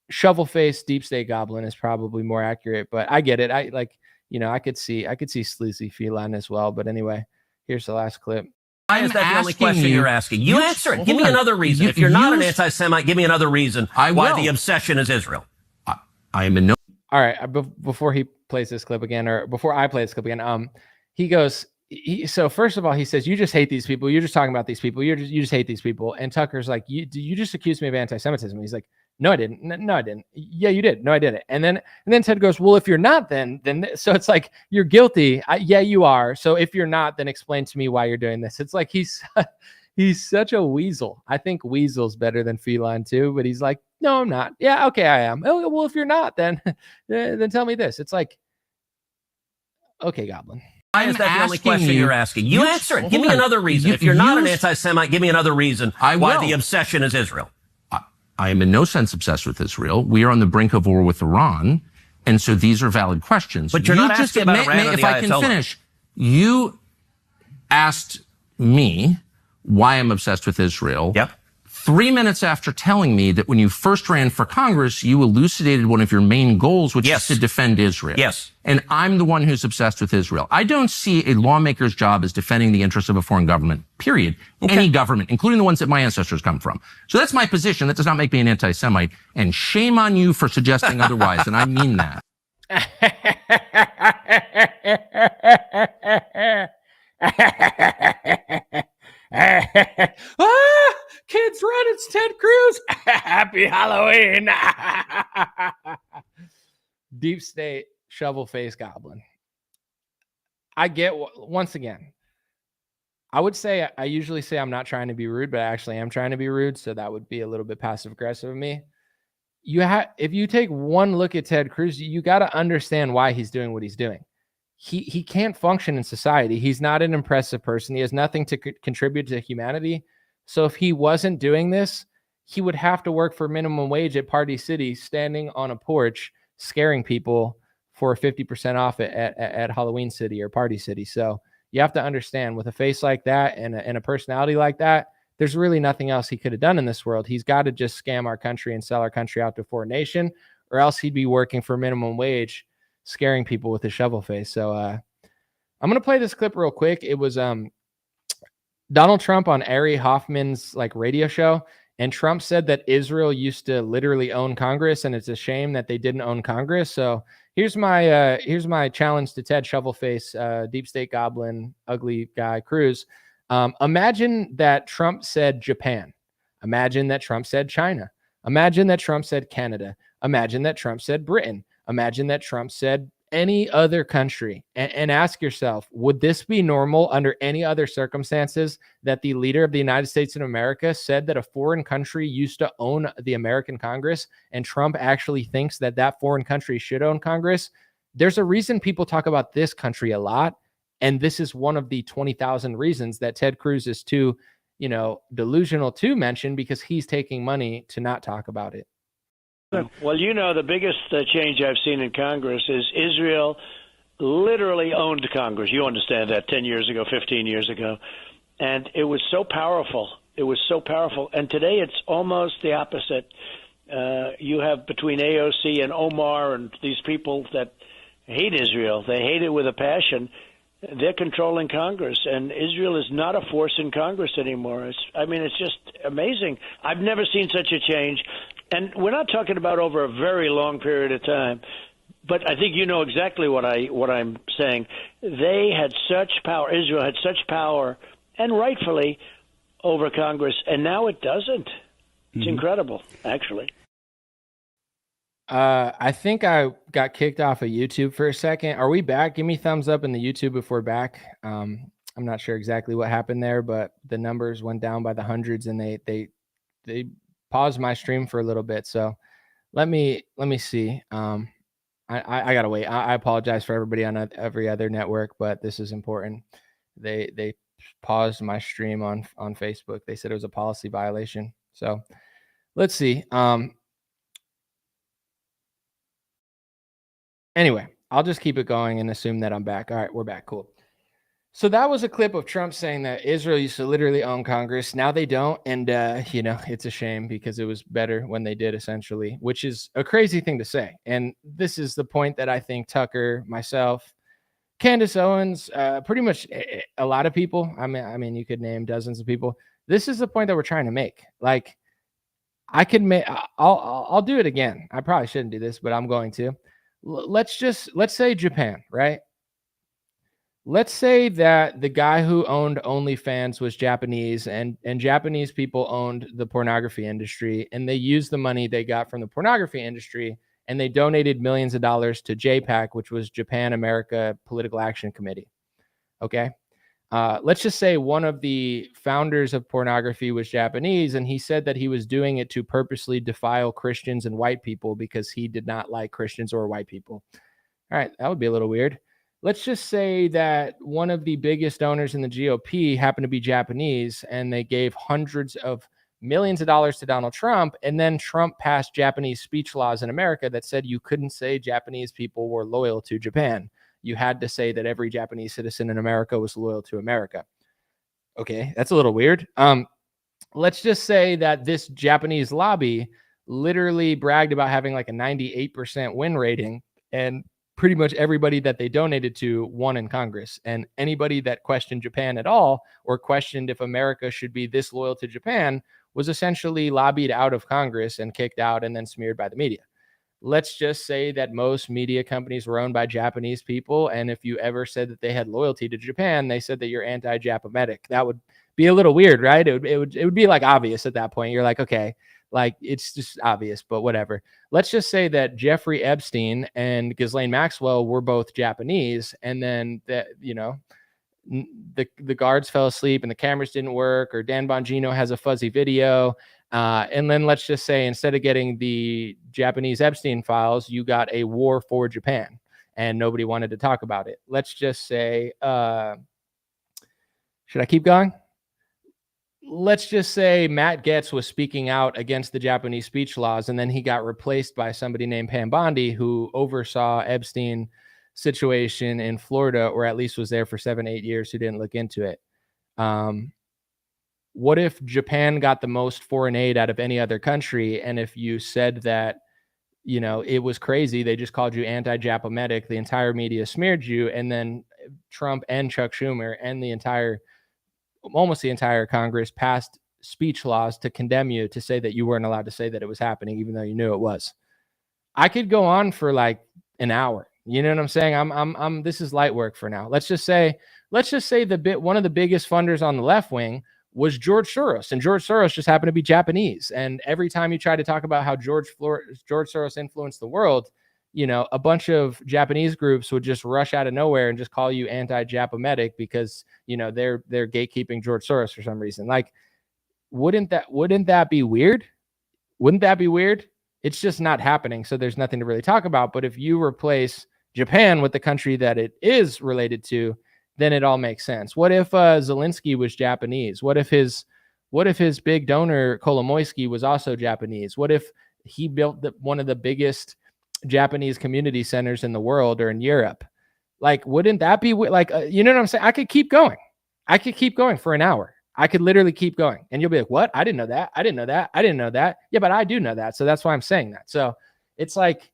Shovel-faced deep state goblin is probably more accurate, but I get it. I could see sleazy feline as well. But anyway, here's the last clip. Why is that the only question you're asking? You answer it. Give me another reason. If you're not an anti-Semite, give me another reason why the obsession is Israel. I am in no. All right. Before he plays this clip again, or before I play this clip again, he goes, so first of all, he says, you just hate these people. You're just talking about these people. You just hate these people. And Tucker's like, you just accused me of anti-Semitism. He's like, no, I didn't. No, I didn't. Yeah, you did. No, I didn't. And then Ted goes, well, if you're not, then so it's like, you're guilty. Yeah, you are. So if you're not, then explain to me why you're doing this. It's like, he's such a weasel. I think weasel's better than feline too, but he's like, no, I'm not. Yeah, okay, I am. Oh, well, if you're not, then tell me this. It's like, okay, Goblin. Why is that the only question you're asking? You answer it. Give me another reason. If you're not an anti-Semite, give me another reason why the obsession is Israel. I am in no sense obsessed with Israel. We are on the brink of war with Iran. And so these are valid questions. But you're not asking about Iran or the Ayatollah. If I can finish, you asked me why I'm obsessed with Israel. Yep. 3 minutes after telling me that when you first ran for Congress, you elucidated one of your main goals, which is to defend Israel. Yes. And I'm the one who's obsessed with Israel. I don't see a lawmaker's job as defending the interests of a foreign government, period. Okay. Any government, including the ones that my ancestors come from. So that's my position. That does not make me an anti-Semite. And shame on you for suggesting otherwise. And I mean that. Kids run, it's Ted Cruz. Happy Halloween. Deep state shovel-faced goblin. I get, once again, I would say, I usually say I'm not trying to be rude, but I actually am trying to be rude. So that would be a little bit passive aggressive of me. If you take one look at Ted Cruz, you got to understand why he's doing what he's doing. He can't function in society. He's not an impressive person. He has nothing to contribute to humanity. So if he wasn't doing this, he would have to work for minimum wage at Party City, standing on a porch, scaring people for 50% off at Halloween City or Party City. So you have to understand, with a face like that and a personality like that, there's really nothing else he could have done in this world. He's got to just scam our country and sell our country out to a foreign nation, or else he'd be working for minimum wage, scaring people with a shovel face. So I'm going to play this clip real quick. It was Donald Trump on Ari Hoffman's like radio show, and Trump said that Israel used to literally own Congress, and it's a shame that they didn't own Congress. So here's my challenge to Ted Shovelface, Deep State Goblin, ugly guy Cruz. Imagine that Trump said Japan. Imagine that Trump said China. Imagine that Trump said Canada. Imagine that Trump said Britain. Imagine that Trump said any other country, and ask yourself, would this be normal under any other circumstances that the leader of the United States of America said that a foreign country used to own the American Congress, and Trump actually thinks that that foreign country should own Congress? There's a reason people talk about this country a lot, and this is one of the 20,000 reasons that Ted Cruz is too, delusional to mention, because he's taking money to not talk about it. Well, the biggest change I've seen in Congress is Israel literally owned Congress. You understand that 10 years ago, 15 years ago. And it was so powerful. It was so powerful. And today it's almost the opposite. You have between AOC and Omar and these people that hate Israel. They hate it with a passion. They're controlling Congress, and Israel is not a force in Congress anymore. It's just amazing. I've never seen such a change. And we're not talking about over a very long period of time, but I think you know exactly what I'm saying. They had such power. Israel had such power, and rightfully, over Congress, and now it doesn't. It's incredible, actually. I think I got kicked off of YouTube for a second. Are we back? Give me thumbs up in the YouTube if we're back. I'm not sure exactly what happened there, but the numbers went down by the hundreds, and they paused my stream for a little bit. So let me see. I gotta wait. I apologize for everybody on every other network, but this is important. They paused my stream on Facebook. They said it was a policy violation. So let's see. Anyway, I'll just keep it going and assume that I'm back. All right, we're back. Cool. So that was a clip of Trump saying that Israel used to literally own Congress. Now they don't. And, it's a shame because it was better when they did, essentially, which is a crazy thing to say. And this is the point that I think Tucker, myself, Candace Owens, pretty much a lot of people, I mean, you could name dozens of people. This is the point that we're trying to make. Like, I'll do it again. I probably shouldn't do this, but I'm going to. Let's say Japan, right? Let's say that the guy who owned OnlyFans was Japanese, and Japanese people owned the pornography industry, and they used the money they got from the pornography industry, and they donated millions of dollars to JAIPAC, which was Japan America Political Action Committee. Okay. Let's just say one of the founders of pornography was Japanese, and he said that he was doing it to purposely defile Christians and white people because he did not like Christians or white people. All right, that would be a little weird. Let's just say that one of the biggest donors in the GOP happened to be Japanese, and they gave hundreds of millions of dollars to Donald Trump, and then Trump passed Japanese speech laws in America that said you couldn't say Japanese people were loyal to Japan. You had to say that every Japanese citizen in America was loyal to America. Okay, that's a little weird. Let's just say that this Japanese lobby literally bragged about having like a 98% win rating, and pretty much everybody that they donated to won in Congress. And anybody that questioned Japan at all, or questioned if America should be this loyal to Japan, was essentially lobbied out of Congress and kicked out and then smeared by the media. Let's just say that most media companies were owned by Japanese people, and if you ever said that they had loyalty to Japan, they said that you're anti-Japometic. That would be a little weird, right? It would be like obvious at that point. You're like, okay, like it's just obvious, but whatever. Let's just say that Jeffrey Epstein and Ghislaine Maxwell were both Japanese, and then that the guards fell asleep and the cameras didn't work, or Dan Bongino has a fuzzy video. And then let's just say instead of getting the Japanese Epstein files, you got a war for Japan and nobody wanted to talk about it. Let's just say, should I keep going? Let's just say Matt Gaetz was speaking out against the Japanese speech laws, and then he got replaced by somebody named Pam Bondi, who oversaw Epstein situation in Florida, or at least was there for 7-8 years, who didn't look into it. What if Japan got the most foreign aid out of any other country? And if you said that, it was crazy, they just called you anti-Japometic, the entire media smeared you, and then Trump and Chuck Schumer and the entire almost the entire Congress passed speech laws to condemn you, to say that you weren't allowed to say that it was happening, even though you knew it was. I could go on for like an hour. You know what I'm saying? This is light work for now. Let's just say one of the biggest funders on the left wing was George Soros, and George Soros just happened to be Japanese. And every time you try to talk about how George Soros influenced the world, you know, a bunch of Japanese groups would just rush out of nowhere and just call you anti-Japometic because, you know, they're gatekeeping George Soros for some reason. Like, wouldn't that be weird? Wouldn't that be weird? It's just not happening, so there's nothing to really talk about. But if you replace Japan with the country that it is related to, then it all makes sense. What if Zelensky was Japanese? What if his big donor Kolomoisky was also Japanese? What if he built one of the biggest Japanese community centers in the world or in Europe? Like, wouldn't that be like, you know what I'm saying? I could keep going. I could keep going for an hour. I could literally keep going. And you'll be like, what? I didn't know that. I didn't know that. I didn't know that. Yeah, but I do know that. So that's why I'm saying that. So it's like,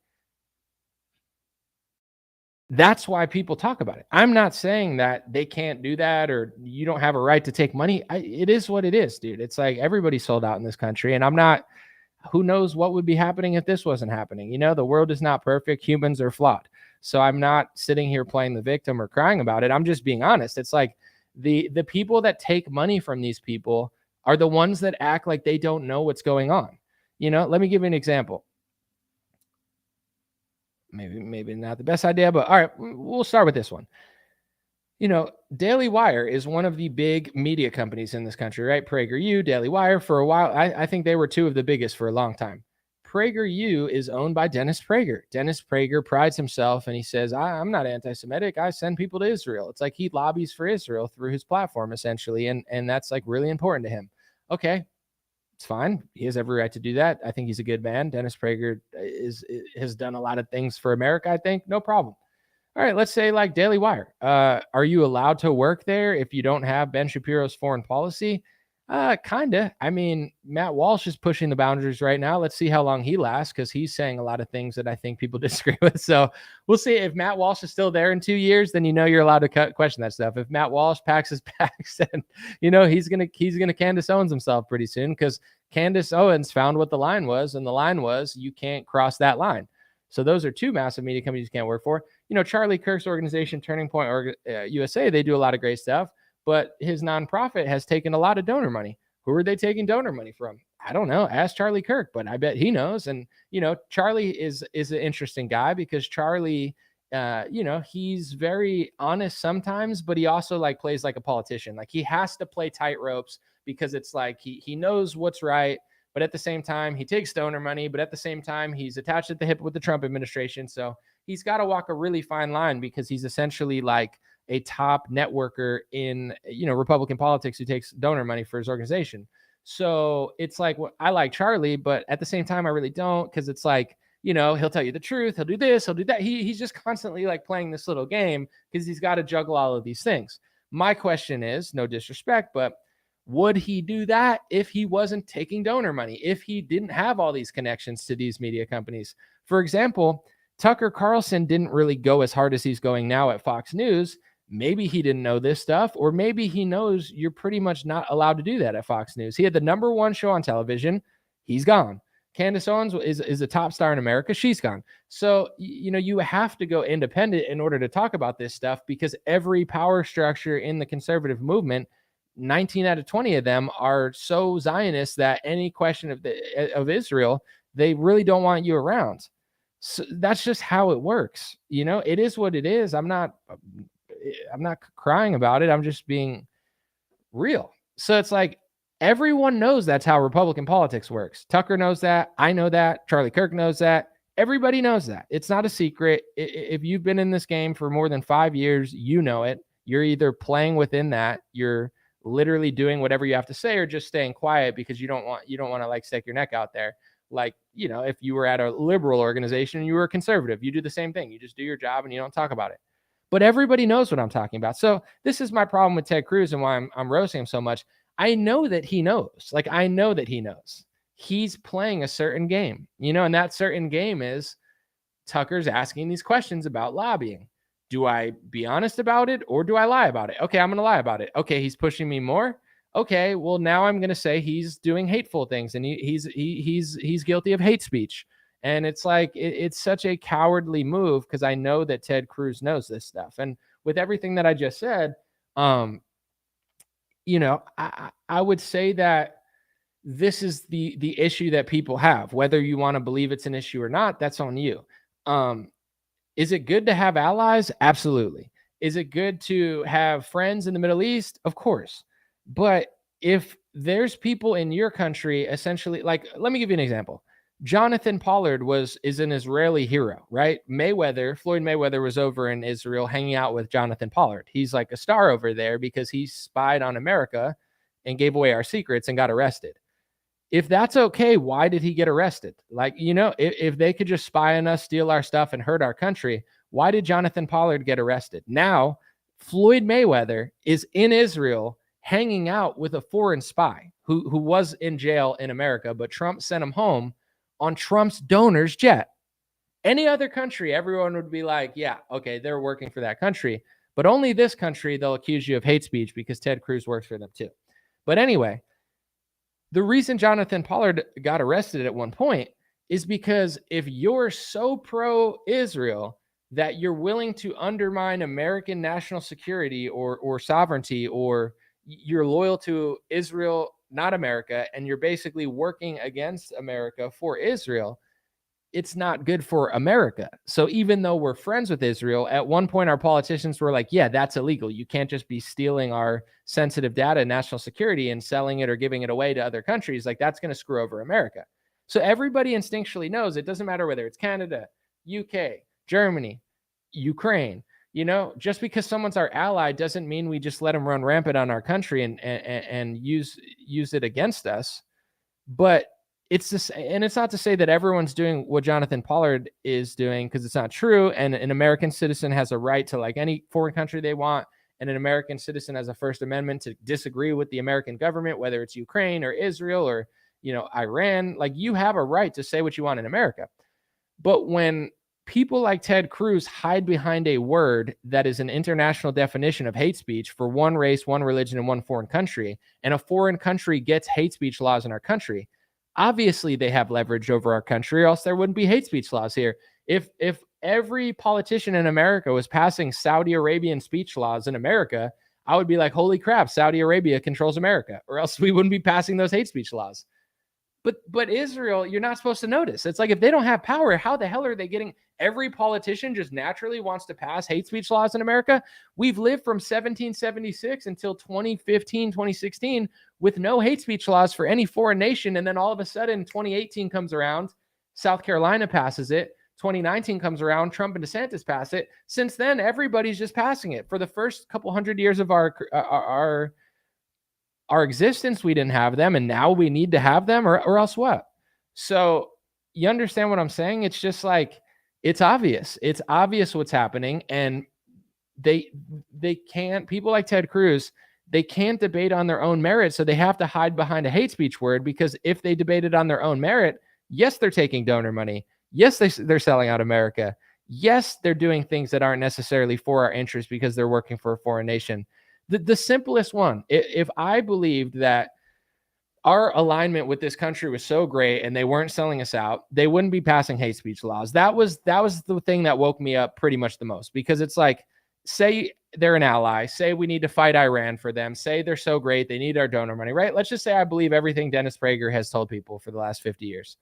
that's why people talk about it. I'm not saying that they can't do that or you don't have a right to take money. It is what it is, dude. It's like everybody sold out in this country. And who knows what would be happening if this wasn't happening? You know, the world is not perfect. Humans are flawed. So I'm not sitting here playing the victim or crying about it. I'm just being honest. It's like, the people that take money from these people are the ones that act like they don't know what's going on. You know, let me give you an example. Maybe not the best idea, but all right, we'll start with this one. You know, Daily Wire is one of the big media companies in this country, right? PragerU, Daily Wire, for a while, I think they were two of the biggest for a long time. PragerU is owned by Dennis Prager. Dennis Prager prides himself and he says, I'm not anti-Semitic. I send people to Israel. It's like he lobbies for Israel through his platform, essentially. And that's like really important to him. Okay, it's fine. He has every right to do that. I think he's a good man. Dennis Prager has done a lot of things for America, I think. No problem. All right, let's say like Daily Wire. Are you allowed to work there if you don't have Ben Shapiro's foreign policy? Kinda. I mean, Matt Walsh is pushing the boundaries right now. Let's see how long he lasts, because he's saying a lot of things that I think people disagree with. So we'll see. If Matt Walsh is still there in 2 years, then you know you're allowed to question that stuff. If Matt Walsh packs his bags, then you know he's gonna Candace Owens himself pretty soon, because Candace Owens found what the line was, and the line was you can't cross that line. So those are two massive media companies you can't work for. You know, Charlie Kirk's organization, Turning Point USA, they do a lot of great stuff. But his nonprofit has taken a lot of donor money. Who are they taking donor money from? I don't know. Ask Charlie Kirk, but I bet he knows. And, you know, Charlie is an interesting guy, because Charlie, you know, he's very honest sometimes, but he also like plays like a politician. Like he has to play tight ropes, because it's like he knows what's right, but at the same time, he takes donor money, but at the same time, he's attached at the hip with the Trump administration. So he's got to walk a really fine line, because he's essentially like a top networker in, you know, Republican politics who takes donor money for his organization. So it's like, well, I like Charlie, but at the same time, I really don't, because it's like, you know, he'll tell you the truth. He'll do this, he'll do that. He's just constantly like playing this little game, because he's got to juggle all of these things. My question is, no disrespect, but would he do that if he wasn't taking donor money, if he didn't have all these connections to these media companies? For example, Tucker Carlson didn't really go as hard as he's going now at Fox News. Maybe he didn't know this stuff, or maybe he knows you're pretty much not allowed to do that at Fox News. He had the #1 show on television. He's gone. Candace Owens is a top star in America. She's gone. So, you know, you have to go independent in order to talk about this stuff, because every power structure in the conservative movement, 19 out of 20 of them are so Zionist that any question of Israel, they really don't want you around. So that's just how it works. You know, it is what it is. I'm not crying about it. I'm just being real. So it's like, everyone knows that's how Republican politics works. Tucker knows that. I know that. Charlie Kirk knows that. Everybody knows that. It's not a secret. If you've been in this game for more than 5 years, you know it. You're either playing within that, you're literally doing whatever you have to say, or just staying quiet because you don't want to like stick your neck out there. Like, you know, if you were at a liberal organization and you were a conservative, you do the same thing. You just do your job and you don't talk about it. But everybody knows what I'm talking about. So this is my problem with Ted Cruz and why I'm roasting him so much. I know that he knows. Like, I know that he knows. He's playing a certain game, you know, and that certain game is Tucker's asking these questions about lobbying. Do I be honest about it, or do I lie about it? Okay, I'm going to lie about it. Okay, he's pushing me more. okay, well now I'm going to say he's doing hateful things and he's guilty of hate speech. And it's like it's such a cowardly move because I know that Ted Cruz knows this stuff. And with everything that I just said, you know, I would say that this is the issue that people have. Whether you want to believe it's an issue or not, that's on you. Is it good to have allies? Absolutely. Is it good to have friends in the Middle East? Of course. But if there's people in your country, essentially, like, let me give you an example. Jonathan Pollard is an Israeli hero, right? Floyd Mayweather was over in Israel hanging out with Jonathan Pollard. He's like a star over there because he spied on America and gave away our secrets and got arrested. If that's okay, why did he get arrested? Like, you know, if they could just spy on us, steal our stuff, and hurt our country, why did Jonathan Pollard get arrested? Now, Floyd Mayweather is in Israel hanging out with a foreign spy who was in jail in America, but Trump sent him home on Trump's donor's jet. Any other country, everyone would be like, yeah, okay, they're working for that country. But only this country, they'll accuse you of hate speech because Ted Cruz works for them too. But anyway, the reason Jonathan Pollard got arrested at one point is because if you're so pro-Israel that you're willing to undermine American national security or sovereignty, or you're loyal to Israel, not America, and you're basically working against America for Israel, it's not good for America. So even though we're friends with Israel, at one point our politicians were like, yeah, that's illegal. You can't just be stealing our sensitive data and national security and selling it or giving it away to other countries. Like, that's going to screw over America. So everybody instinctually knows it doesn't matter whether it's Canada, UK, Germany, Ukraine. You know, just because someone's our ally doesn't mean we just let them run rampant on our country and use it against us. But it's just, and it's not to say that everyone's doing what Jonathan Pollard is doing, because it's not true. And an American citizen has a right to like any foreign country they want. And an American citizen has a First Amendment to disagree with the American government, whether it's Ukraine or Israel or, you know, Iran. Like, you have a right to say what you want in America. But when people like Ted Cruz hide behind a word that is an international definition of hate speech for one race, one religion, and one foreign country, and a foreign country gets hate speech laws in our country, obviously they have leverage over our country, or else there wouldn't be hate speech laws here. If every politician in America was passing Saudi Arabian speech laws in America, I would be like, holy crap, Saudi Arabia controls America, or else we wouldn't be passing those hate speech laws. But Israel, you're not supposed to notice. It's like, if they don't have power, how the hell are they getting? Every politician just naturally wants to pass hate speech laws in America. We've lived from 1776 until 2015, 2016 with no hate speech laws for any foreign nation. And then all of a sudden, 2018 comes around, South Carolina passes it. 2019 comes around, Trump and DeSantis pass it. Since then, everybody's just passing it. For the first couple hundred years of our existence, we didn't have them, and now we need to have them, or else what? So you understand what I'm saying? It's just like, it's obvious. It's obvious what's happening, and they can't, people like Ted Cruz, they can't debate on their own merit, so they have to hide behind a hate speech word, because if they debated on their own merit, yes, they're taking donor money. Yes, they're selling out America. Yes, they're doing things that aren't necessarily for our interest because they're working for a foreign nation. The simplest one, if I believed that our alignment with this country was so great and they weren't selling us out, they wouldn't be passing hate speech laws. That was the thing that woke me up pretty much the most, because it's like, say they're an ally, say we need to fight Iran for them, say they're so great, they need our donor money, right? Let's just say I believe everything Dennis Prager has told people for the last 50 years.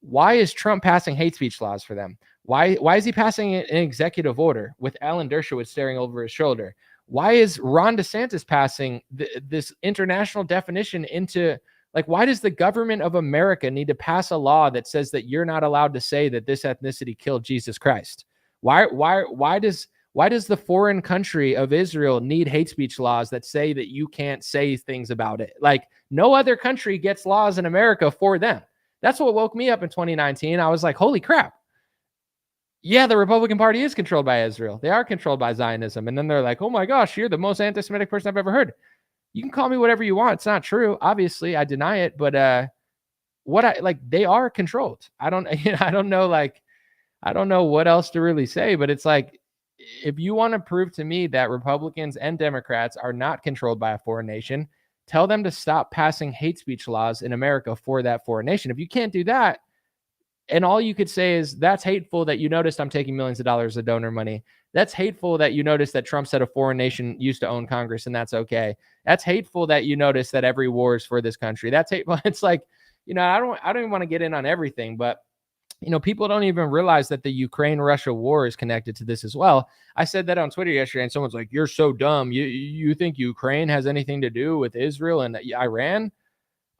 Why is Trump passing hate speech laws for them? Why is he passing an executive order with Alan Dershowitz staring over his shoulder? Why is Ron DeSantis passing this international definition into, like, why does the government of America need to pass a law that says that you're not allowed to say that this ethnicity killed Jesus Christ? Why does the foreign country of Israel need hate speech laws that say that you can't say things about it? Like, no other country gets laws in America for them. That's what woke me up in 2019. I was like, holy crap. Yeah, the Republican Party is controlled by Israel. They are controlled by Zionism. And then they're like, oh my gosh, you're the most anti-Semitic person I've ever heard. You can call me whatever you want. It's not true. Obviously, I deny it. But they are controlled. I don't know what else to really say. But it's like, if you want to prove to me that Republicans and Democrats are not controlled by a foreign nation, Tell them to stop passing hate speech laws in America for that foreign nation. If you can't do that, and all you could say is, that's hateful that you noticed I'm taking millions of dollars of donor money. That's hateful that you noticed that Trump said a foreign nation used to own Congress and that's okay. That's hateful that you noticed that every war is for this country. That's hateful. It's like, I don't even want to get in on everything, but people don't even realize that the Ukraine-Russia war is connected to this as well. I said that on Twitter yesterday, and someone's like, you're so dumb. You think Ukraine has anything to do with Israel and Iran?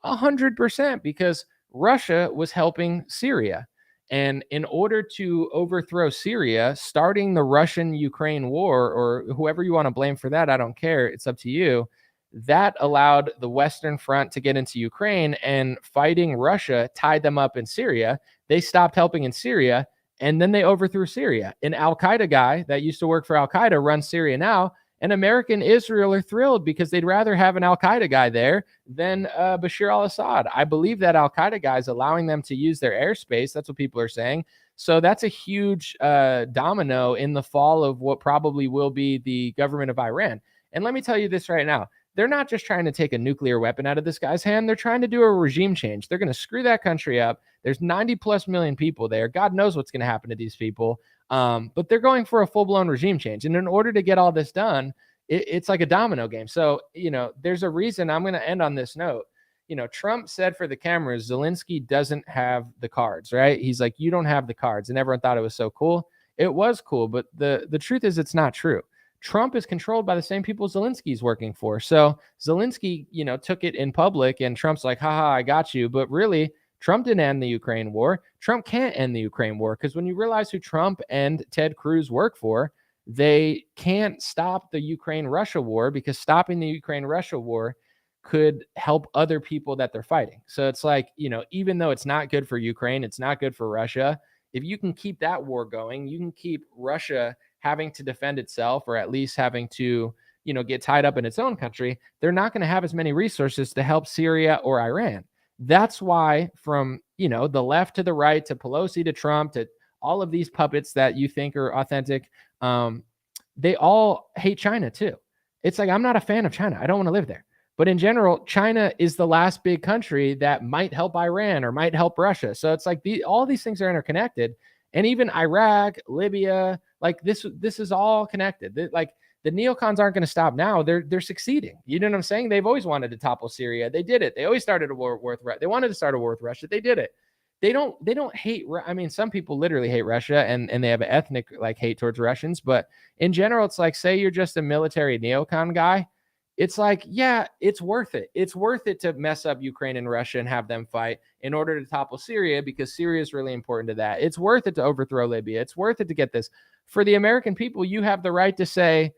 100%, because Russia was helping Syria. And in order to overthrow Syria, starting the Russian-Ukraine war, or whoever you want to blame for that, I don't care. It's up to you. That allowed the Western Front to get into Ukraine, and fighting Russia tied them up in Syria. They stopped helping in Syria, and then they overthrew Syria. An al-Qaeda guy that used to work for al-Qaeda runs Syria now, and America and Israel are thrilled because they'd rather have an al-Qaeda guy there than Bashar al-Assad. I believe that al-Qaeda guy is allowing them to use their airspace. That's what people are saying. So that's a huge domino in the fall of what probably will be the government of Iran. And let me tell you this right now. They're not just trying to take a nuclear weapon out of this guy's hand. They're trying to do a regime change. They're going to screw that country up. There's 90 plus million people there. God knows what's going to happen to these people. But they're going for a full-blown regime change. And in order to get all this done, it's like a domino game. So, there's a reason. I'm going to end on this note. Trump said for the cameras, Zelensky doesn't have the cards, right? He's like, you don't have the cards. And everyone thought it was so cool. It was cool. But the truth is, it's not true. Trump is controlled by the same people Zelensky's working for. So Zelensky, took it in public, and Trump's like, haha, I got you. But really, Trump didn't end the Ukraine war. Trump can't end the Ukraine war, because when you realize who Trump and Ted Cruz work for, they can't stop the Ukraine-Russia war, because stopping the Ukraine-Russia war could help other people that they're fighting. So it's like, even though it's not good for Ukraine, it's not good for Russia. If you can keep that war going, you can keep Russia having to defend itself, or at least having to, get tied up in its own country. They're not going to have as many resources to help Syria or Iran. That's why from, the left to the right, to Pelosi, to Trump, to all of these puppets that you think are authentic, they all hate China too. It's like, I'm not a fan of China. I don't want to live there. But in general, China is the last big country that might help Iran or might help Russia. So it's like all these things are interconnected. And even Iraq, Libya, like this is all connected. Like the neocons aren't going to stop now. They're succeeding. You know what I'm saying? They've always wanted to topple Syria. They did it. They always started a war with Russia. They wanted to start a war with Russia. They did it. They don't hate. I mean, some people literally hate Russia, and they have an ethnic hate towards Russians. But in general, it's like, say you're just a military neocon guy. It's like, yeah, it's worth it. It's worth it to mess up Ukraine and Russia and have them fight in order to topple Syria, because Syria is really important to that. It's worth it to overthrow Libya. It's worth it to get this. For the American people, you have the right to say,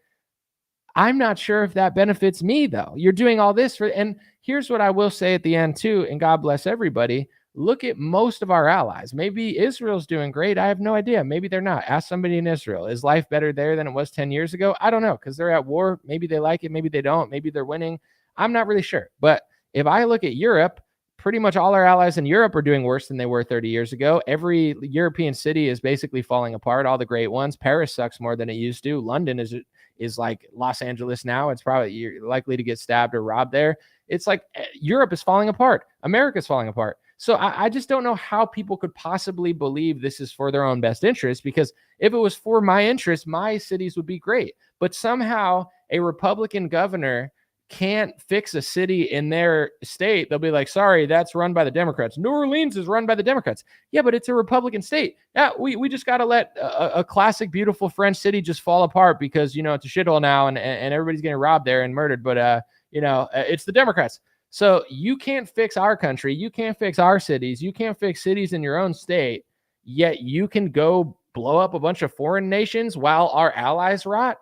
I'm not sure if that benefits me, though. You're doing all this for, and here's what I will say at the end, too, and God bless everybody. Look at most of our allies. Maybe Israel's doing great. I have no idea. Maybe they're not. Ask somebody in Israel. Is life better there than it was 10 years ago? I don't know, because they're at war. Maybe they like it. Maybe they don't. Maybe they're winning. I'm not really sure. But if I look at Europe, pretty much all our allies in Europe are doing worse than they were 30 years ago. Every European city is basically falling apart, all the great ones. Paris sucks more than it used to. London is like Los Angeles now. It's probably, you're likely to get stabbed or robbed there. It's like Europe is falling apart. America's falling apart. So I just don't know how people could possibly believe this is for their own best interest, because if it was for my interest, my cities would be great. But somehow a Republican governor can't fix a city in their state. They'll be like, sorry, that's run by the Democrats. New Orleans is run by the Democrats. Yeah, but it's a Republican state. Yeah, we just got to let a classic, beautiful French city just fall apart because, it's a shithole now and everybody's getting robbed there and murdered. But, it's the Democrats. So you can't fix our country. You can't fix our cities. You can't fix cities in your own state, yet you can go blow up a bunch of foreign nations while our allies rot.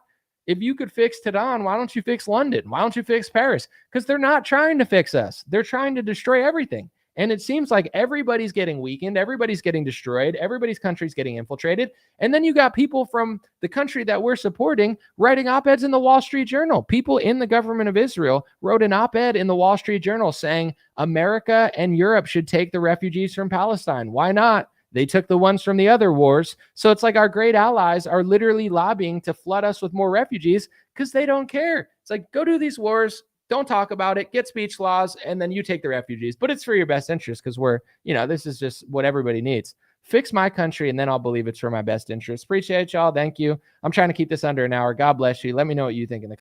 If you could fix Tehran, why don't you fix London? Why don't you fix Paris? Because they're not trying to fix us. They're trying to destroy everything. And it seems like everybody's getting weakened. Everybody's getting destroyed. Everybody's country's getting infiltrated. And then you got people from the country that we're supporting writing op-eds in the Wall Street Journal. People in the government of Israel wrote an op-ed in the Wall Street Journal saying America and Europe should take the refugees from Palestine. Why not? They took the ones from the other wars. So it's like our great allies are literally lobbying to flood us with more refugees because they don't care. It's like, go do these wars. don't talk about it, get speech laws, and then you take the refugees. But it's for your best interest because this is just what everybody needs. Fix my country, and then I'll believe it's for my best interest. Appreciate y'all. Thank you. I'm trying to keep this under an hour. God bless you. Let me know what you think in the